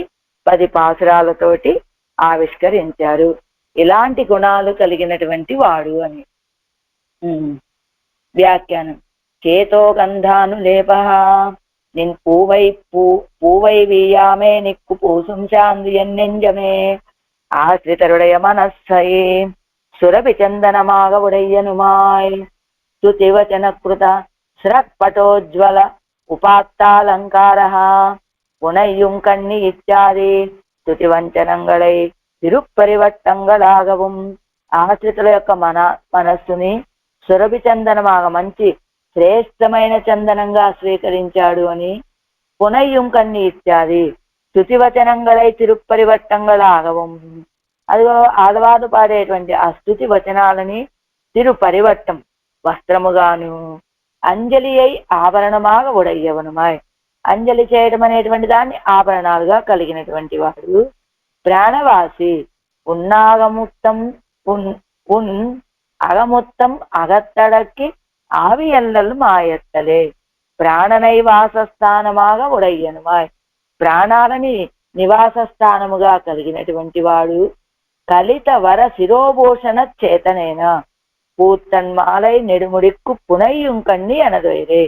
10 పాసురాలతోటి ఆవిష్కరించారు. ఇలాంటి గుణాలు కలిగినటువంటి వాడు అని. వ్యాఖ్యానం. చేతో గంధానులేప నిన్ పూవై వీయామే నిక్కు పూసుం శాంతి ఎన్నెంజమే ఆశ్రితరుడయ మనస్సై సురభి చందనమాగ ఉడయ్యనుమాయ్ స్తుతివచన కృత స్రక్పటోజ్వల உபாத்தாலங்காரः புனையும் கண்ணி இத்தியாதி స్తుతివంచనంగళై తిరుప్పరివట్టంగళాగవం. ఆశ్రితుల యొక్క మనస్సుని సురభి చందనమాగ మంచి శ్రేష్టమైన చందనంగా స్వీకరించాడు అని పునయ్యం కన్ని ఇత్యాది స్తుతివచనంగళై తిరుప్పరివట్టంగళాగవం. అదిగో ఆడవారు పాడేటువంటి ఆ స్తుతి వచనాలని తిరుపరివట్టం వస్త్రముగాను అంజలి అయి ఆభరణమాగ ఉడయ్యవనుమాయ్. అంజలి చేయడం అనేటువంటి దాన్ని ఆభరణాలుగా కలిగినటువంటి వాడు ప్రాణవాసి ఉన్నాగముత్తం ఉన్ అగముత్తం అగత్తడక్కి ఆవి ఎల్లలు మాయత్తలే ప్రాణనైవాస స్థానమాగా ఉడయ్యనుమాయ్. ప్రాణాలని నివాస స్థానముగా కలిగినటువంటి వాడు కలిత వర శిరోభూషణ చేతనేన పూత్తన్మాలై నెడుముడిక్కు పునయ్యం కన్ని అనదొయిరే.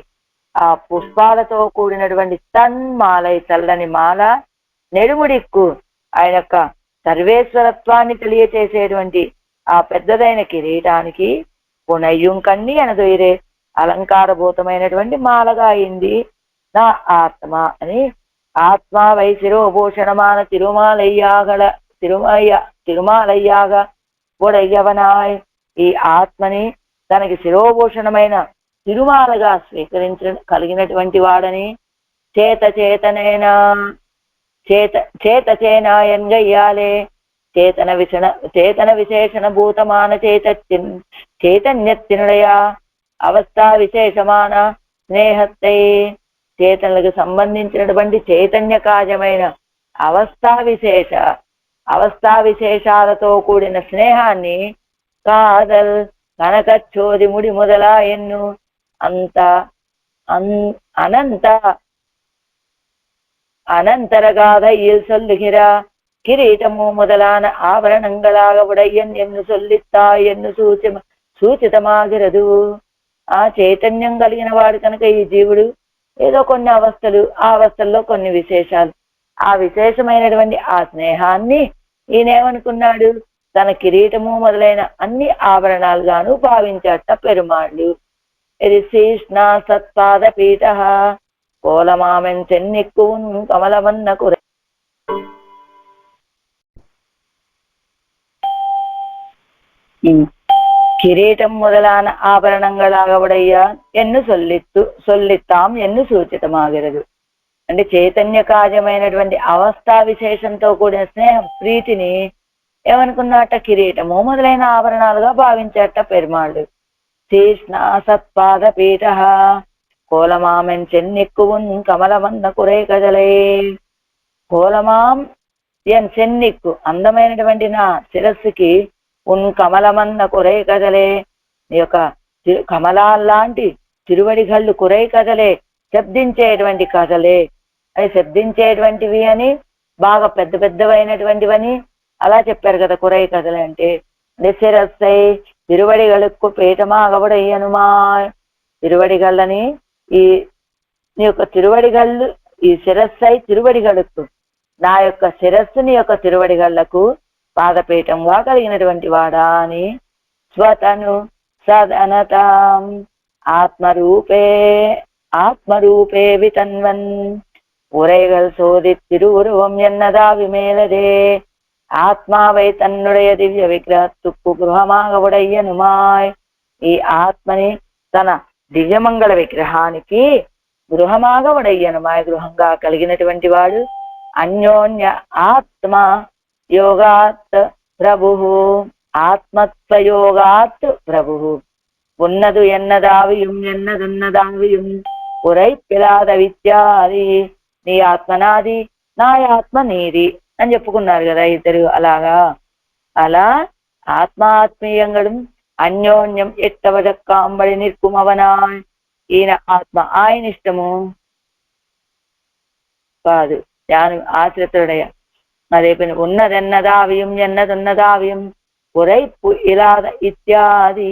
ఆ పుష్పాలతో కూడినటువంటి తన్మాలై చల్లని మాల నెడుముడిక్కు ఆయన యొక్క సర్వేశ్వరత్వాన్ని తెలియచేసేటువంటి ఆ పెద్దదైన కిరీటానికి పునయ్యం కన్ని అనదొయిరే అలంకారభూతమైనటువంటి మాలగా అయింది నా ఆత్మ అని. ఆత్మ వై శిరోభూషణమాన తిరుమాలయ్యాగా ఉడయ్యవనాయ్. ఈ ఆత్మని తనకి శిరోభూషణమైన తిరుమాలగా కలిగినటువంటి వాడని చేతచేనాయన్గయ్యాలే చేతన విశేషణ భూతమాన చైతన్యత్తినుడయా అవస్థా విశేషమాన స్నేహత్తై. చేతనలకు సంబంధించినటువంటి చైతన్య కాజమైన అవస్థా విశేషాలతో కూడిన స్నేహాన్ని కాదల్ కనకచ్చోది ముడి మొదలా ఎన్ను அனந்தரகாதையில் சொல்லுகிறா కిరీటము మొదలాన ఆభరణంగళాగ ఉడయ్యన్ ఎన్ను సొల్లిత్తాయ్ ఎన్ను సూచితమాగిరదు. ఆ చైతన్యం కలిగిన వాడు కనుక ఈ జీవుడు ఏదో కొన్ని అవస్థలు, ఆ అవస్థల్లో కొన్ని విశేషాలు, ఆ విశేషమైనటువంటి ఆ స్నేహాన్ని ఈయనేమనుకున్నాడు తన కిరీటము మొదలైన అన్ని ఆభరణాలుగాను భావించట పెరుమాళ్ళు. ఇది శ్రీష్ణ సత్పాద పీఠ కోలమామెన్ చెన్నిక్కున్ కమలవన్నకు కిరీటం మొదలాன ఆభరణంగళాగ ఉడయ్య ఎన్ను సొల్లిత్తాం ఎన్ను సూచితమాగిరదు. అంటే చైతన్య కార్యమైనటువంటి అవస్థా విశేషంతో కూడిన స్నేహం ప్రీతిని ఏమనుకున్నట్ట కిరీటము మొదలైన ఆభరణాలుగా భావించట పెరుమాళ్ళు. శ్రీష్ణ సత్పాద పీఠ కోలమామెన్ చెన్నిక్కువున్ కమలవన్న కురే కదలే. కోలమాం ఎన్ చెన్నిక్కు అందమైనటువంటి నా శిరస్సుకి ఉన్ కమలమన్న కురై కదలే. నీ యొక్క కమలాల్లాంటి తిరువడిగళ్ళు కురై కదలే శబ్దించేటువంటి కథలే. అవి శబ్దించేటువంటివి అని బాగా పెద్ద పెద్దవైనటువంటివని అలా చెప్పారు కదా కురై కథలే అంటే. శిరస్సై తిరువడిగళుక్కు పీఠమాగబడయ్యనుమా. తిరువడిగళ్ళని నీ యొక్క తిరువడిగళ్ళు ఈ శిరస్సై తిరువడిగళుక్కు నా యొక్క శిరస్సుని యొక్క తిరువడిగళ్లకు పాదపీఠంగా కలిగినటువంటి వాడా అని. స్వతను సదనతాం ఆత్మరూపే వితన్వన్ உரைகள் சோதி திருவுருவம் என்னதா விமேலதே. ఆత్మావై తన్నుడయ దివ్య విగ్రహత్తుక్కు గృహమాగ ఉడయ్యనుమాయ్. ఈ ఆత్మని తన దివ్యమంగళ విగ్రహానికి గృహమాగ ఉడయ్యనుమాయ్ గృహంగా కలిగినటువంటి వాడు. అన్యోన్య ఆత్మ యోగాత్ ప్రభు ఆత్మత్వయోగాత్ ప్రభు ఉన్నదు ఎన్నదావియం ఎన్నదున్నదావియం ఉరై పిలాద విద్యాది. నీ ఆత్మ నాది నా ఆత్మ నీది అని చెప్పుకున్నారు కదా ఇద్దరు. అలా ఆత్మాత్మీయంగళం అన్యోన్యం ఎట్టవదక్కాంబడి నిర్కుమవనా. ఈయన ఆత్మ ఆయన ఇష్టము కాదు తాను ఆశ్రితుడయ. అదే పని ఉన్నదెన్నదావ్యం ఎన్నదున్నదావ్యం ఉరై ఇలాద ఇత్యాది.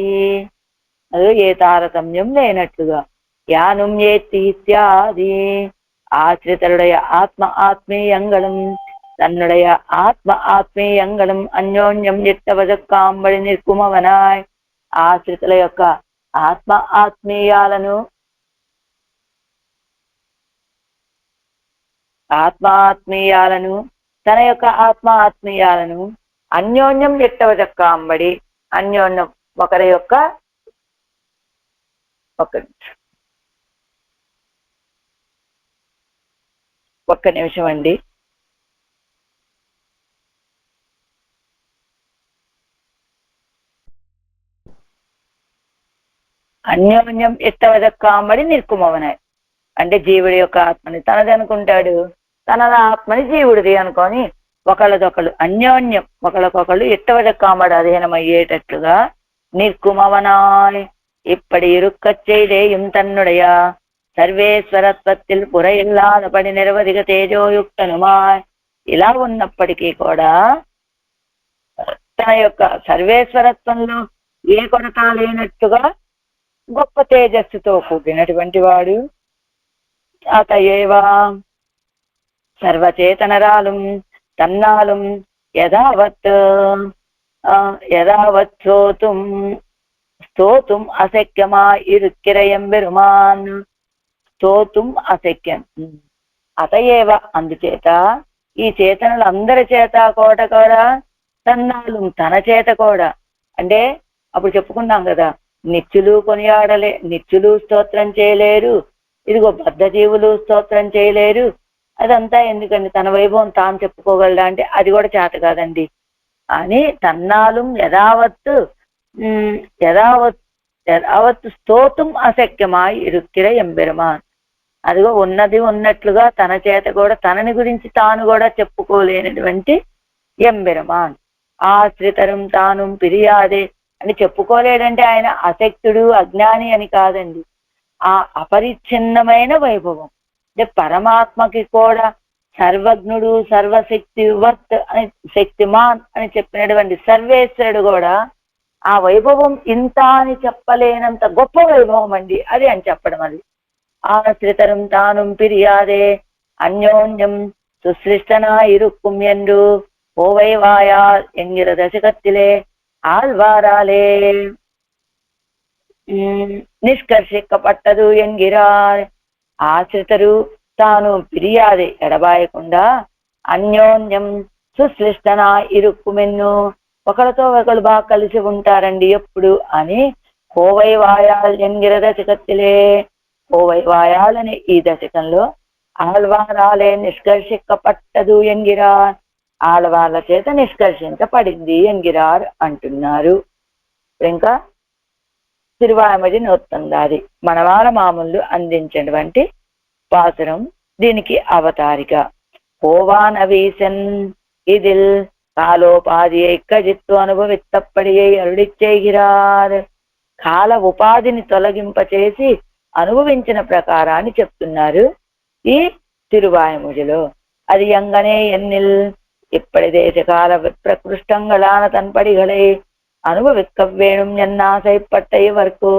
అది ఏ తారతమ్యం లేనట్లుగా యానం ఏత్తి ఇత్యాది. ఆశ్రితరుడయ ఆత్మ ఆత్మీయంగళం తన్నుడయ ఆత్మ ఆత్మీయంగళం అన్యోన్యం ఎట్టవదక్కాంబడి నిర్కుమవనాయ్. ఆశ్రితుల యొక్క ఆత్మ ఆత్మీయాలను ఆత్మాత్మీయాలను తన యొక్క ఆత్మీయాలను అన్యోన్యం ఎట్టవచక్క అంబడి అన్యోన్యం ఒకరి యొక్క ఒక్క నిమిషం అండి. అన్యోన్యం ఎట్టవదక్కామడి నిర్కుమవనాయి అంటే జీవుడి యొక్క ఆత్మని తనది అనుకుంటాడు, తన ఆత్మని జీవుడిది అనుకొని ఒకళ్ళదొకళ్ళు అన్యోన్యం ఒకళ్ళకొకళ్ళు ఎట్టవదక్కామడి అధీనమయ్యేటట్లుగా నిర్కుమవనాయ్ ఇప్పటి ఇరుక్కచ్చైదేయం తన్నుడయా సర్వేశ్వరత్వత్తిల్ పురయిల్లాదపడి నిరవధిక తేజోయుక్తనుమాయ్. ఇలా ఉన్నప్పటికీ కూడా తన యొక్క సర్వేశ్వరత్వంలో ఏ కొరత లేనట్టుగా గొప్ప తేజస్సుతో కూడినటువంటి వాడు. అతయేవా సర్వచేతనరాలు తన్నాలు యథావత్ స్తోతుం అశక్యమా ఇరుక్కిరయం బెరుమాన్. స్తోతుం అశక్యం అతయేవ అందుచేత ఈ చేతనులందరి చేత కూడా తన్నాలు తన చేత కూడా అంటే అప్పుడు చెప్పుకున్నాం కదా, నిత్యులు కొనియాడలే నిత్యులు స్తోత్రం చేయలేరు, ఇదిగో బద్ధజీవులు స్తోత్రం చేయలేరు. అదంతా ఎందుకండి, తన వైభవం తాను చెప్పుకోగలడా అంటే అది కూడా చేత కాదండి అని తన్నాలు యథావత్ స్తోతుం అశక్యమా ఇరుక్కిర ఎంబెరుమాన్. అదిగో ఉన్నది ఉన్నట్లుగా తన చేత కూడా తనని గురించి తాను కూడా చెప్పుకోలేనటువంటి ఎంబెరుమాన్. ఆశ్రితరం తాను పిరియాదే అని చెప్పుకోలేడంటే ఆయన అశక్తుడు అజ్ఞాని అని కాదండి, ఆ అపరిచ్ఛిన్నమైన వైభవం అంటే పరమాత్మకి కూడా సర్వజ్ఞుడు సర్వశక్తివర్త్ అని శక్తిమాన్ అని చెప్పినటువంటి సర్వేశ్వరుడు కూడా ఆ వైభవం ఇంత అని చెప్పలేనంత గొప్ప వైభవం అండి అది అని చెప్పడం. అది ఆశ్రితరం తాను పిరియాదే అన్యోన్యం సుసృష్టనా ఇరుక్కుం என்று ஓவைவாயால் என்கிற தசகத்திலே ஆழ்வாராலே నిష్కర్షింపబట్టదు ఎన్గిరార్. ఆశ్రితరు తాను పిరియాదే ఎడబాయకుండా అన్యోన్యం సుశ్లిష్టన ఇరుక్కుమెన్ను ఒకరితో ఒకరు బాగా కలిసి ఉంటారండి ఎప్పుడు అని కోవై వాయాల్ ఎన్గిర దశకత్తిలే. కోవై వాయాలని ఈ దశకంలో ఆళ్వారాలే నిష్కర్షింపబట్టదు ఎన్గిరార్ ఆళ్వార్ల చేత నిష్కర్షించబడింది ఎన్గిరార్ అంటున్నారు. ఇంకా తిరువాయమది నోత్తందాది మనవాళ మామూలు అందించినటువంటి పాసురం, దీనికి అవతారిక. పోవానవీసన్ ఇదిల్ కాలోపాధిயை కజిత్తు అనుభవిత్తప్పడియై అరుడిచ్చేగిరార్. కాల ఉపాధిని తొలగింపచేసి అనుభవించిన ప్రకారాన్ని చెప్తున్నారు ఈ తిరువాయముడిలో. అది ఎంగనే ఎన్నిల్ ఇప్పటి దేశకాల ప్రకృష్టంగళాన తన్పడిகளை అనుభవిக்க வேணும் என்னாசைப்பட்டை வர்க்கு.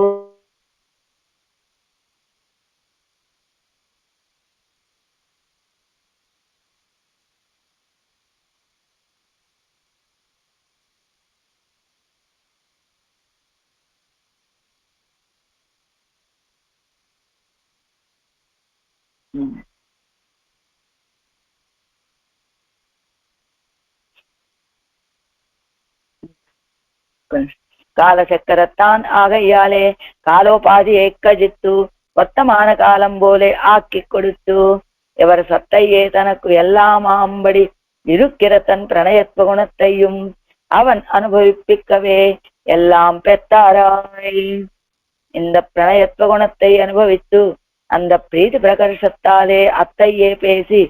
காலசக்கரத்தான் ஆகையாலே காலோபாதியை கஜித்து வர்த்தமான காலம் போலே ஆக்கி கொடுத்து எவர் சத்தையே தனக்கு எல்லாமாம்படி இருக்கிற தன் பிரணயத்துவ குணத்தையும் அவன் அனுபவிப்பிக்கவே எல்லாம் பெற்றாராய். இந்த பிரணயத்துவ குணத்தை அனுபவித்து அந்த பிரீதி பிரகர்ஷத்தாலே அத்தையே பேசி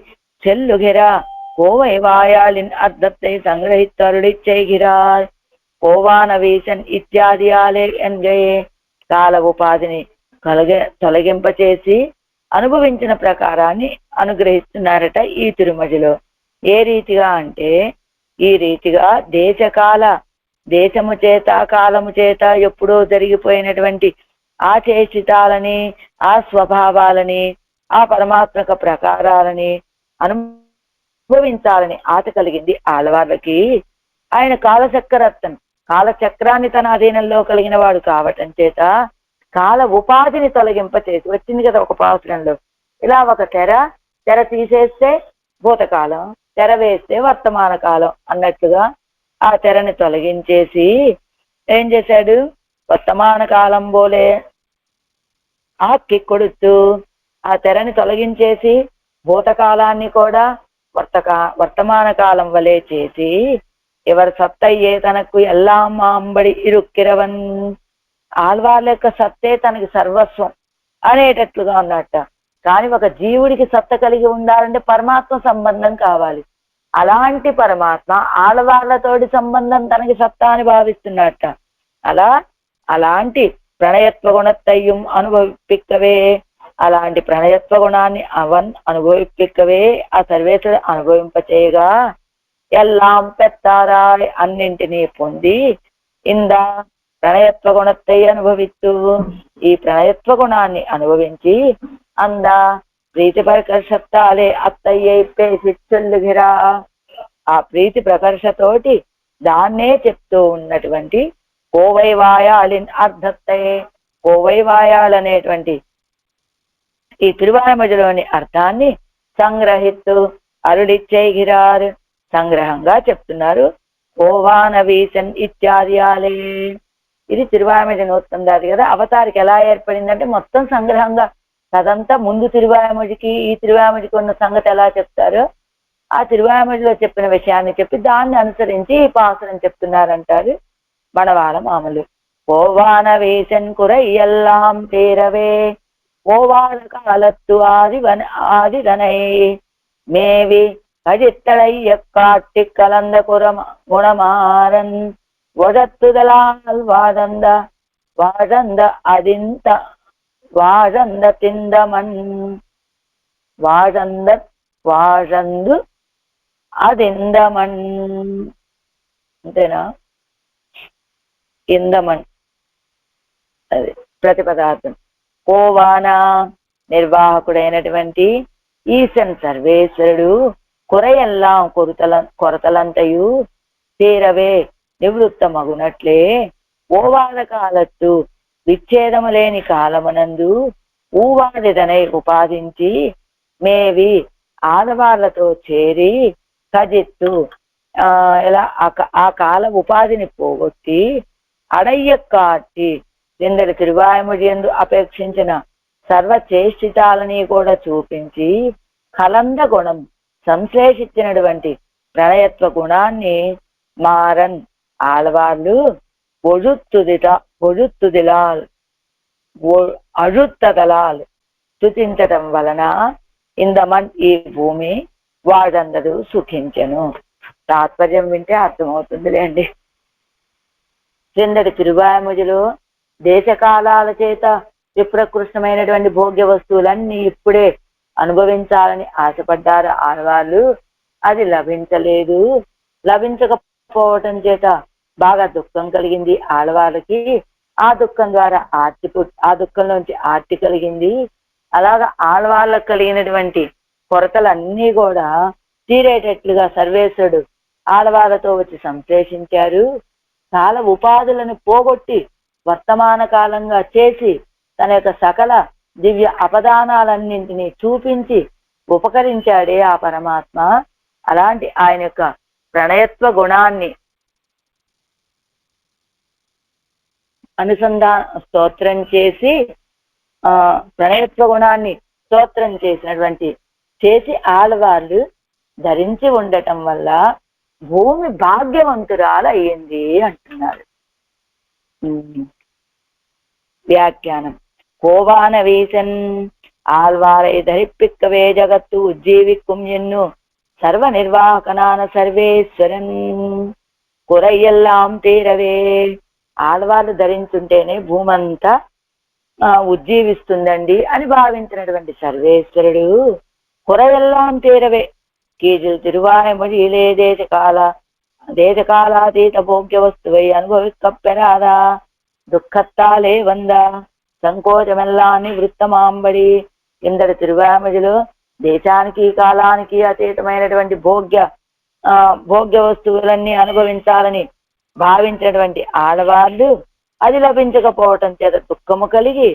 செல்லுகிறா கோவை வாயாளின் அர்த்தத்தை சங்கிரகித்து அருளிச் செய்கிறார். పోవానవీసన్ ఇత్యాదియాలే ఎన్గయే కాల ఉపాధిని తొలగింపచేసి అనుభవించిన ప్రకారాన్ని అనుగ్రహిస్తున్నారట ఈ తిరుమజిలో. ఏ రీతిగా అంటే ఈ రీతిగా దేశము చేత కాలము చేత ఎప్పుడో జరిగిపోయినటువంటి ఆ చేష్టితాలని ఆ స్వభావాలని ఆ పరమాత్మక ప్రకారాలని అనుభవించాలని ఆశ కలిగింది ఆళ్వార్లకి. ఆయన కాలచక్రరత్నం కాలచక్రాన్ని తన అధీనంలో కలిగిన వాడు కావటం చేత కాల ఉపాధిని తొలగింపచేసి వచ్చింది కదా ఒక పాసురంలో. ఇలా ఒక తెర తీసేస్తే భూతకాలం, తెర వేస్తే వర్తమాన కాలం అన్నట్లుగా ఆ తెరని తొలగించేసి ఏం చేశాడు? వర్తమాన కాలం బోలే ఆక్కి కొడుతూ ఆ తెరని తొలగించేసి భూతకాలాన్ని కూడా వర్తమాన కాలం వలె చేసి ఇవర్ సత్తయ్యే తనకు ఎల్లాం అంబడి ఇరుక్కిరవన్, ఆళ్వార్ల యొక్క సత్తే తనకి సర్వస్వం అనేటట్లుగా ఉన్నట్ట. కానీ ఒక జీవుడికి సత్త కలిగి ఉండాలంటే పరమాత్మ సంబంధం కావాలి. అలాంటి పరమాత్మ ఆళ్వార్లతోటి సంబంధం తనకి సత్తా అని భావిస్తున్నట్ట. అలాంటి ప్రణయత్వ గుణత్తయ్యం అనుభవిపిక్కవే, అలాంటి ప్రణయత్వ గుణాన్ని అవన్ అనుభవిపిక్కవే, ఆ సర్వేశ్వరుడు అనుభవింపచేయగా ఎల్లాం పెత్తారాయ్ అన్నింటినీ పొంది ఇంద ప్రణయత్వ గుణத்தை అనుభవిస్తూ ఈ ప్రణయత్వ గుణాన్ని అనుభవించి అంద ప్రీతి ప్రకర్షత్తాలే అత్తయ్యే పేసిచ్చులుగిరా, ఆ ప్రీతి ప్రకర్షతోటి దాన్నే చెప్తూ ఉన్నటువంటి కోవైవాయాలిన్ అర్థత్తే, కోవైవాయాలు అనేటువంటి ఈ తిరువాయిమొழிలోని అర్థాన్ని సంగ్రహిస్తూ అరుడిచ్చేగిరారు, సంగ్రహంగా చెప్తున్నారు. కోవాన వీసన్ ఇత్యాదియాలే. ఇది తిరువాయిమొഴി నూత్తందాది కదా. అవతారికి ఎలా ఏర్పడిందంటే మొత్తం సంగ్రహంగా కదంతా ముందు తిరువాయిమొழிకి ఈ తిరువాయిమొழிకి ఉన్న సంగతి ఎలా చెప్తారో ఆ తిరువాయిమొழிలో చెప్పిన విషయాన్ని చెప్పి దాన్ని అనుసరించి ఈ పాసురం చెప్తున్నారంటారు మణవాల మామలు. కోవాన వీసన్ కురయ్యెల్లాం తీరవే, கோவான காலத்து ஆதிதனை மேவி கழித்தளைய காட்டி கலந்த குணமாறன் ஒழத்துதலால் வாழந்த திந்தமன் వాழందు అదిందమన్, అంతేనా? ఇందమన్ అది ప్రతిపదార్థం. కోవాన నిర్వాహకుడైనటువంటి ఈశన్ సర్వేశ్వరుడు కురయెల్లాం కొరతలంతయు తీరవే నివృత్తమగునట్లే ఓవాద కాలత్తు విచ్ఛేదము లేని కాలమునందు ఊవాదిదనై ఉపాదించి మేవి ఆడవాళ్లతో చేరి కజిత్తు ఇలా ఆ కాల ఉపాధిని పోగొట్టి అడయ్య కాటి ఇందరి తిరువాయిమొழிయందు అపేక్షించిన సర్వచేష్టితాలని కూడా చూపించి కలంద గుణం సంశ్లేషించినటువంటి ప్రణయత్వ గుణాన్ని మారన్ ఆళ్వార్లు అழுత్తదలాల్ స్తుతించటం వలన ఇందమన్ ఈ భూమి వాడందరూ సుఖించెను. తాత్పర్యం వింటే అర్థమవుతుందిలేండి. క్రిందటి తిరువాయిమొழிలో దేశకాలాల చేత విప్రకృష్టమైనటువంటి భోగ్య వస్తువులన్నీ ఇప్పుడే అనుభవించాలని ఆశపడ్డారు ఆడవాళ్ళు. అది లభించలేదు. లభించకపోవటం చేత బాగా దుఃఖం కలిగింది ఆడవాళ్ళకి. ఆ దుఃఖం ద్వారా ఆ దుఃఖంలోంచి ఆర్తి కలిగింది. అలాగా ఆడవాళ్ళకు కలిగినటువంటి కొరతలన్నీ కూడా తీరేటట్లుగా సర్వేశ్వరుడు ఆడవాళ్ళతో వచ్చి సంశ్లేషించారు. కాల ఉపాధులను పోగొట్టి వర్తమాన కాలంగా చేసి తన యొక్క సకల దివ్య అపదానాలన్నింటినీ చూపించి ఉపకరించాడే ఆ పరమాత్మ. అలాంటి ఆయన యొక్క ప్రణయత్వ గుణాన్ని స్తోత్రం చేసి ప్రణయత్వ గుణాన్ని స్తోత్రం చేసి ఆళ్వార్లు ధరించి ఉండటం వల్ల భూమి భాగ్యవంతురాలు అయ్యింది అంటున్నారు. వ్యాఖ్యానం. கோவான வீசன் ஆழ்வாரை தரிப்பிக்கவே ஜகத்து உஜ்ஜீவிக்கும் ఎన్ను సర్వ నిర్వాహకనాన సర్వేశ్వరన్ కురయ్యెల్లాం తీరవే. ఆళ్వార్లు ధరించుంటేనే భూమంతా ఉజ్జీవిస్తుందండి అని భావించినటువంటి సర్వేశ్వరుడు కురయెల్లాం తీరవే కీజిల్ తిరువాయిమొழியிலே தேசகாலாதீத போக்கிய வஸ்துவை அனுபவிக்கப்பெறாதா దుఃఖత్తాలే వంద సంకోచమెల్లా నివృత్తమాంబడి. ఇందరి తిరువాయిమొழிలో దేశానికి కాలానికి అతీతమైనటువంటి భోగ్య వస్తువులన్నీ అనుభవించాలని భావించినటువంటి ఆడవాళ్ళు అది లభించకపోవటం చేత దుఃఖము కలిగి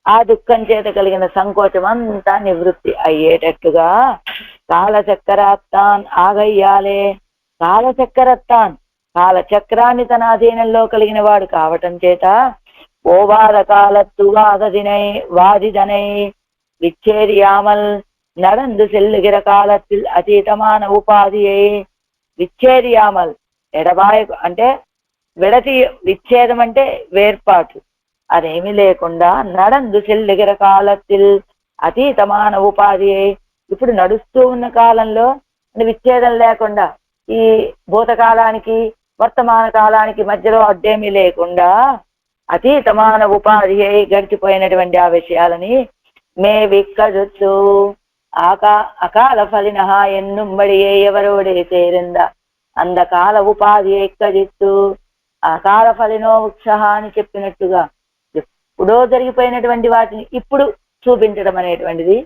ఆ దుఃఖం చేత కలిగిన సంకోచం అంతా నివృత్తి అయ్యేటట్టుగా కాలచక్రాత్తాన్ ఆగయ్యాలే. కాలచక్రత్తాన్, కాలచక్రాన్ని తన అధీనంలో కలిగిన వాడు కావటం చేత ఓవాద కాలత్తు వాదిదనై విచ్చేరియామల్ நடந்து செல்லுகிற కాలத்தில் అతీతమాన ఉపాధియై. విచ్ఛేదియామల్ ఎడబాయ అంటే విడతి, విచ్ఛేదం అంటే వేర్పాటు, అదేమి లేకుండా నడందు సెల్లుగిర కాలத்தில் అతీతమాన ఉపాధి. ఇప్పుడు నడుస్తూ ఉన్న కాలంలో విచ్ఛేదం లేకుండా ఈ భూతకాలానికి వర్తమాన కాలానికి మధ్యలో అడ్డేమీ లేకుండా అతీతమాన ఉపాధి అయి గడిచిపోయినటువంటి ఆ విషయాలని మే విక్కజొచ్చు అకాల ఫలిన ఎన్నుంబడియే ఎవరోడే చేరింద అంద కాల ఉపాధి ఎక్కజిత్తు. అకాల ఫలినో ఉత్సాహ అని చెప్పినట్టుగా ఎప్పుడో జరిగిపోయినటువంటి వాటిని ఇప్పుడు చూపించడం అనేటువంటిది.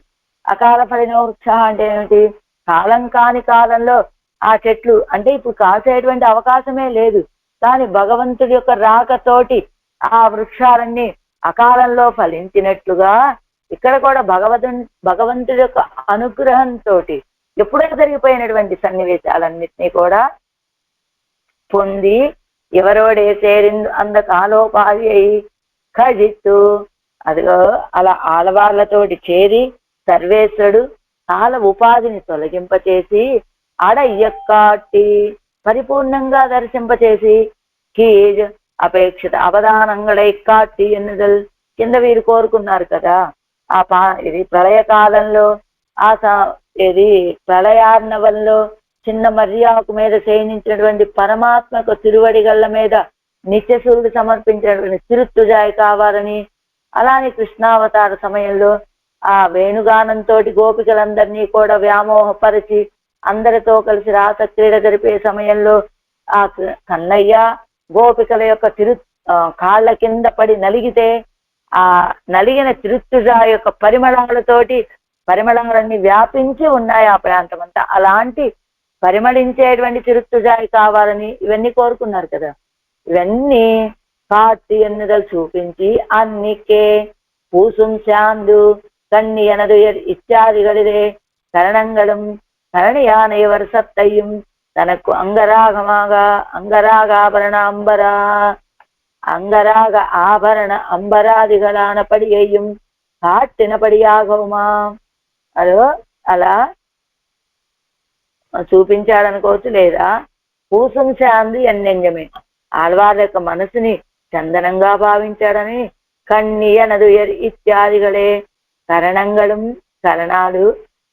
అకాల ఫలినో ఉత్సాహ అంటే ఏమిటి? కాలం కాని కాలంలో ఆ చెట్లు అంటే ఇప్పుడు కాసేటువంటి అవకాశమే లేదు, కానీ భగవంతుడి యొక్క రాకతోటి ఆ వృక్షాలన్నీ అకాలంలో ఫలించినట్లుగా ఇక్కడ కూడా భగవంతుడి యొక్క అనుగ్రహంతో ఎప్పుడో జరిగిపోయినటువంటి సన్నివేశాలన్నింటినీ కూడా పొంది ఎవరోడే చేరింది అంద కాలోపాధి అయి ఖజిత్తు. అదిగో అలా ఆడవాళ్లతోటి చేరి సర్వేశ్వరుడు కాల ఉపాధిని తొలగింపచేసి అడయ్యక్కాటి పరిపూర్ణంగా దర్శింపచేసి కీజ్ అపేక్షిత అవధానంగడై కాటి ఎన్నుదల్ కింద వీరు కోరుకున్నారు కదా ఇది ప్రళయకాలంలో ఇది ప్రళయార్ణవంలో చిన్న మర్యాకు మీద శయనించినటువంటి పరమాత్మకు తిరువడిగళ్ల మీద నిత్యసూరుడు సమర్పించినటువంటి తిరుత్తుజాయి కావాలని, అలానే కృష్ణావతార సమయంలో ఆ వేణుగానంతో గోపికలందరినీ కూడా వ్యామోహపరిచి అందరితో కలిసి రాస క్రీడ జరిపే సమయంలో ఆ కన్నయ్య గోపికల యొక్క కాళ్ళ కింద పడి నలిగితే ఆ నలిగిన తిరుత్తుజా యొక్క పరిమళాలన్నీ వ్యాపించి ఉన్నాయి ఆ ప్రాంతం అంతా. అలాంటి పరిమళించేటువంటి తిరుత్తుజాయి కావాలని ఇవన్నీ కోరుకున్నారు కదా. ఇవన్నీ కాటి ఎన్నుదలు చూపించి అన్నికే పూసుం శాందు కన్ని అనదు ఇత్యాదిగలిదే కరణంగళం కరణియానయవర్ సత్తయ్యం తనకు அங்கராக ஆபரண அம்பராதிகளானபடியையும் காட்டிనபడియాగవుమా. అదో అలా చూపించాడనుకోవచ్చు, లేదా పూసం శాంతి ఎన్నెంజమే ఆళ్వార్ల యొక్క మనసుని చందనంగా భావించాడని కన్నియనదు ఇత్యాదిగలే కరణంగళం కరణాలు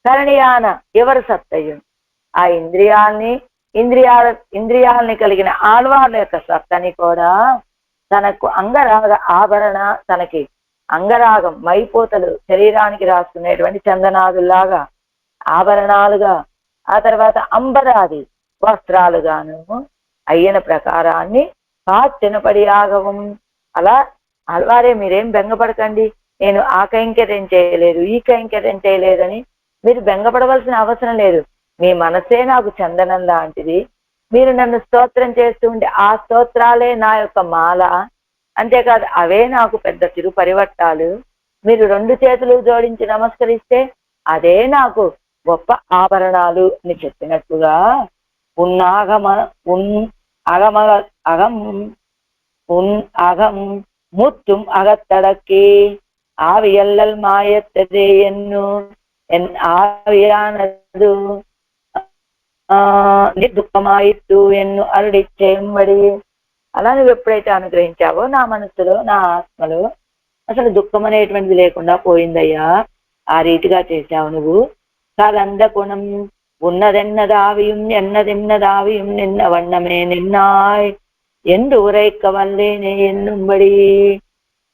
కరణియాన ఎవరు సత్తయ్యం ఆ ఇంద్రియాలని కలిగిన ఆళ్వార్ల యొక్క సత్తని కూడా తనకు అంగరాగ ఆభరణ, తనకి అంగరాగం మైపోతలు శరీరానికి రాసుకునేటువంటి చందనాదుల్లాగా ఆభరణాలుగా, ఆ తర్వాత అంబరాది వస్త్రాలుగాను అయిన ప్రకారాన్ని కాచినపడి ఆగవం. అలా ఆళ్వారే మీరేం బెంగపడకండి, నేను ఆ కైంకర్యం చేయలేదు ఈ కైంకర్యం చేయలేదని మీరు బెంగపడవలసిన అవసరం లేదు. మీ మనసే నాకు చందనం లాంటిది, మీరు నన్ను స్తోత్రం చేస్తూ ఉంటే ఆ స్తోత్రాలే నా యొక్క మాల, అంతేకాదు అవే నాకు పెద్ద తిరు పరివట్టాలు. మీరు రెండు చేతులు జోడించి నమస్కరిస్తే అదే నాకు గొప్ప ఆభరణాలు అని చెప్పినట్టుగా అగం ముత్తుం అగత్తడక్కి ఆవియల్లల్ మాయత్తదే ఎన్ను ఆవియానదు నిర్దుఃఖమాయిత్తు ఎన్ను అరుడిచ్చేంబడి. అలా నువ్వు ఎప్పుడైతే అనుగ్రహించావో నా మనస్సులో నా ఆత్మలో అసలు దుఃఖం అనేటువంటిది లేకుండా పోయిందయ్యా. ఆ రీతిగా చేశావు నువ్వు. కలంద గుణం ఉన్నదెన్నదావియం ఎన్నదెన్నదావియం నిన్న వண்ணమే నిన్నాయ్ ఎందు ఉరైక్క వల్లేనే ఎన్నుంబడి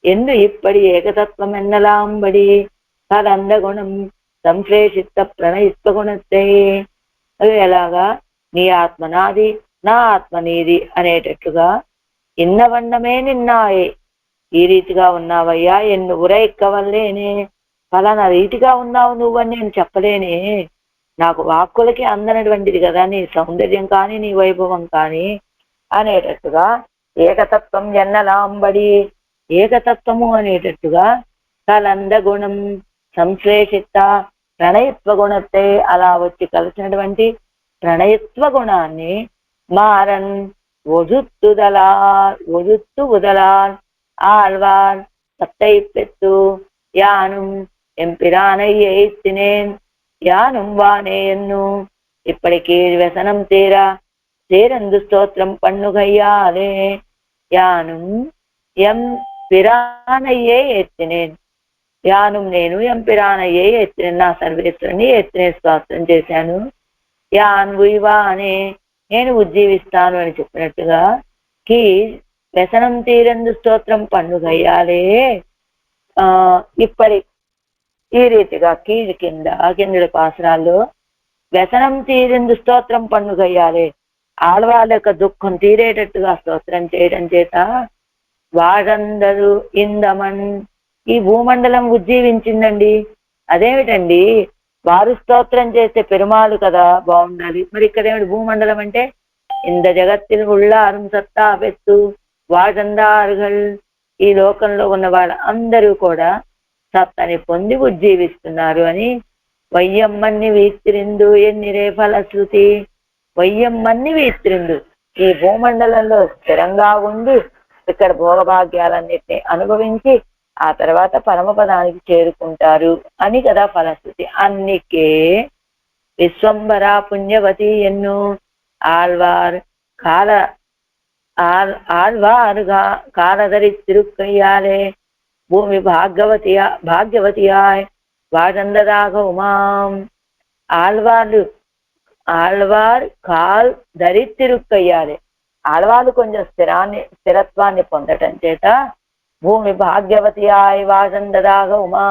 ఎందు ఇప్పటి ఏకతత్వం ఎన్నలాంబడి కలంద గుణం సంశ్లేషిత ప్రణయిత్వ గుణத்தை. అవి ఎలాగా? నీ ఆత్మ నాది నా ఆత్మ నీది అనేటట్లుగా ఇన్నవన్నమే నిన్నాయే ఈ రీతిగా ఉన్నావయ్యా. ఎన్ను ఉరైక్కవల్లేనే ఫలానా రీతిగా ఉన్నావు నువ్వని నేను చెప్పలేనే, నాకు వాక్కులకి అందనటువంటిది కదా నీ సౌందర్యం కానీ నీ వైభవం కానీ అనేటట్టుగా ఏకతత్వం ఎన్నలాంబడి ఏకతత్వము అనేటట్టుగా కలంద గుణం సంశ్లేషిత ప్రణయత్వ గుణத்தை అలా వచ్చి కలిసినటువంటి ప్రణయత్వ గుణాన్ని మారన్ ఒజుత్తు ఉదలాల్ ఆళ్వార్ సత్తై పెట్టు యానుం ఎంపిరానయ్య ఎత్తినేన్ యానుం వానేయన్ను ఇప్పటికీ వ్యసనం తీరా చేరందు స్తోత్రం పన్నుగయ్యాలే యానుం ఎం పిరానయ్యే ఎత్తినేన్ యానుం నేను ఎంపిరానయ్యే ఎత్తినేన్ నా సర్వేశ్వరుని ఎత్తినే స్తోత్రం చేశాను యాన్ ఉయివా అనే నేను ఉజ్జీవిస్తాను అని చెప్పినట్టుగా కీ వ్యసనం తీరందు స్తోత్రం పన్నుగయ్యాలే ఇప్పటి ఈ రీతిగా కీడు కిందడి పాసరాల్లో వ్యసనం తీరిందు స్తోత్రం పన్నుగయ్యాలే ఆడవాళ్ళ యొక్క దుఃఖం తీరేటట్టుగా స్తోత్రం చేయడం చేత వాడందరూ ఇందమన్ ఈ భూమండలం ఉజ్జీవించిందండి. అదేమిటండి వారు స్తోత్రం చేస్తే పెరుమాళు కదా బాగుండాలి, మరి ఇక్కడ ఏమిటి భూమండలం అంటే ఇంద జగత్తిని ఉళ్ళారం సత్తా పెత్తు వాడందారుగల్ ఈ లోకంలో ఉన్న వాళ్ళందరూ కూడా సత్తని పొంది ఉజ్జీవిస్తున్నారు అని వయ్యమ్మన్ని వీస్తిరిందు ఎన్నిరే ఫలశ్రుతి వయ్యమ్మన్ని వీస్తిరిందు ఈ భూమండలంలో స్థిరంగా ఉండి ఇక్కడ భోగభాగ్యాలన్నిటిని అనుభవించి ఆ తర్వాత పరమపదానికి చేరుకుంటారు అని కదా ఫలశ్రుతి. అన్నికే విశ్వంబర పుణ్యవతి ఎన్ను ఆళ్వార్ కాలధరి తిరుక్కయ్యాలే భూమి భాగ్యవతియాయ్ వాడందదాగ ఉమాం ఆళ్వార్ కాల్ ధరి తిరుక్కయ్యాలే ఆళ్వాళ్ళు కొంచెం స్థిరత్వాన్ని పొందటం చేత భూమి భాగ్యవతియాయ్ వాడందదాగ ఉమా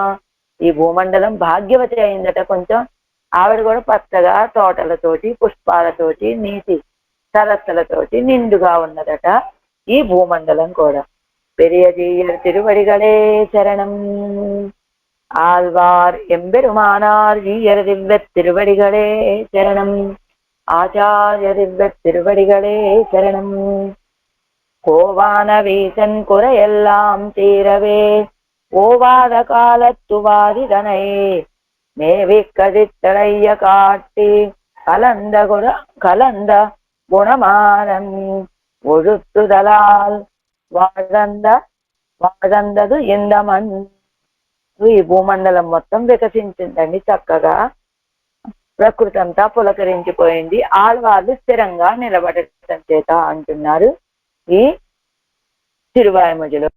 ఈ భూమండలం భాగ్యవతి అయిందట. కొంచెం ఆవిడ కూడా పచ్చగా తోటలతోటి పుష్పాలతోటి నీటి సరస్సులతోటి నిండుగా ఉన్నదట ఈ భూమండలం కూడా. పెరియజీయర్ తిరువడిగలే శరణం ఆళ్వార్ ఎంబెరుమానార్ జీయర్ దివ్య తిరువడిగలే శరణం ఆచార్య దివ్య తిరువడిగలే శరణం கோவான வீசன் குறையெல்லாம் தீரவே ஓவாத காலத்து வாதிதனை மேவி கதித்தளைய காட்டி கலந்த குணமானம் ఒజుత్తుదలాల్ వాడందదు ఇందమన్ ఈ భూమండలం మొత్తం వికసించిందండి. చక్కగా ప్రకృతి అంతా పులకరించిపోయింది, ఆళ్వాళ్ళు స్థిరంగా నిలబడటం చేత అంటున్నారు ఈ తిరువాయిమొழிలో.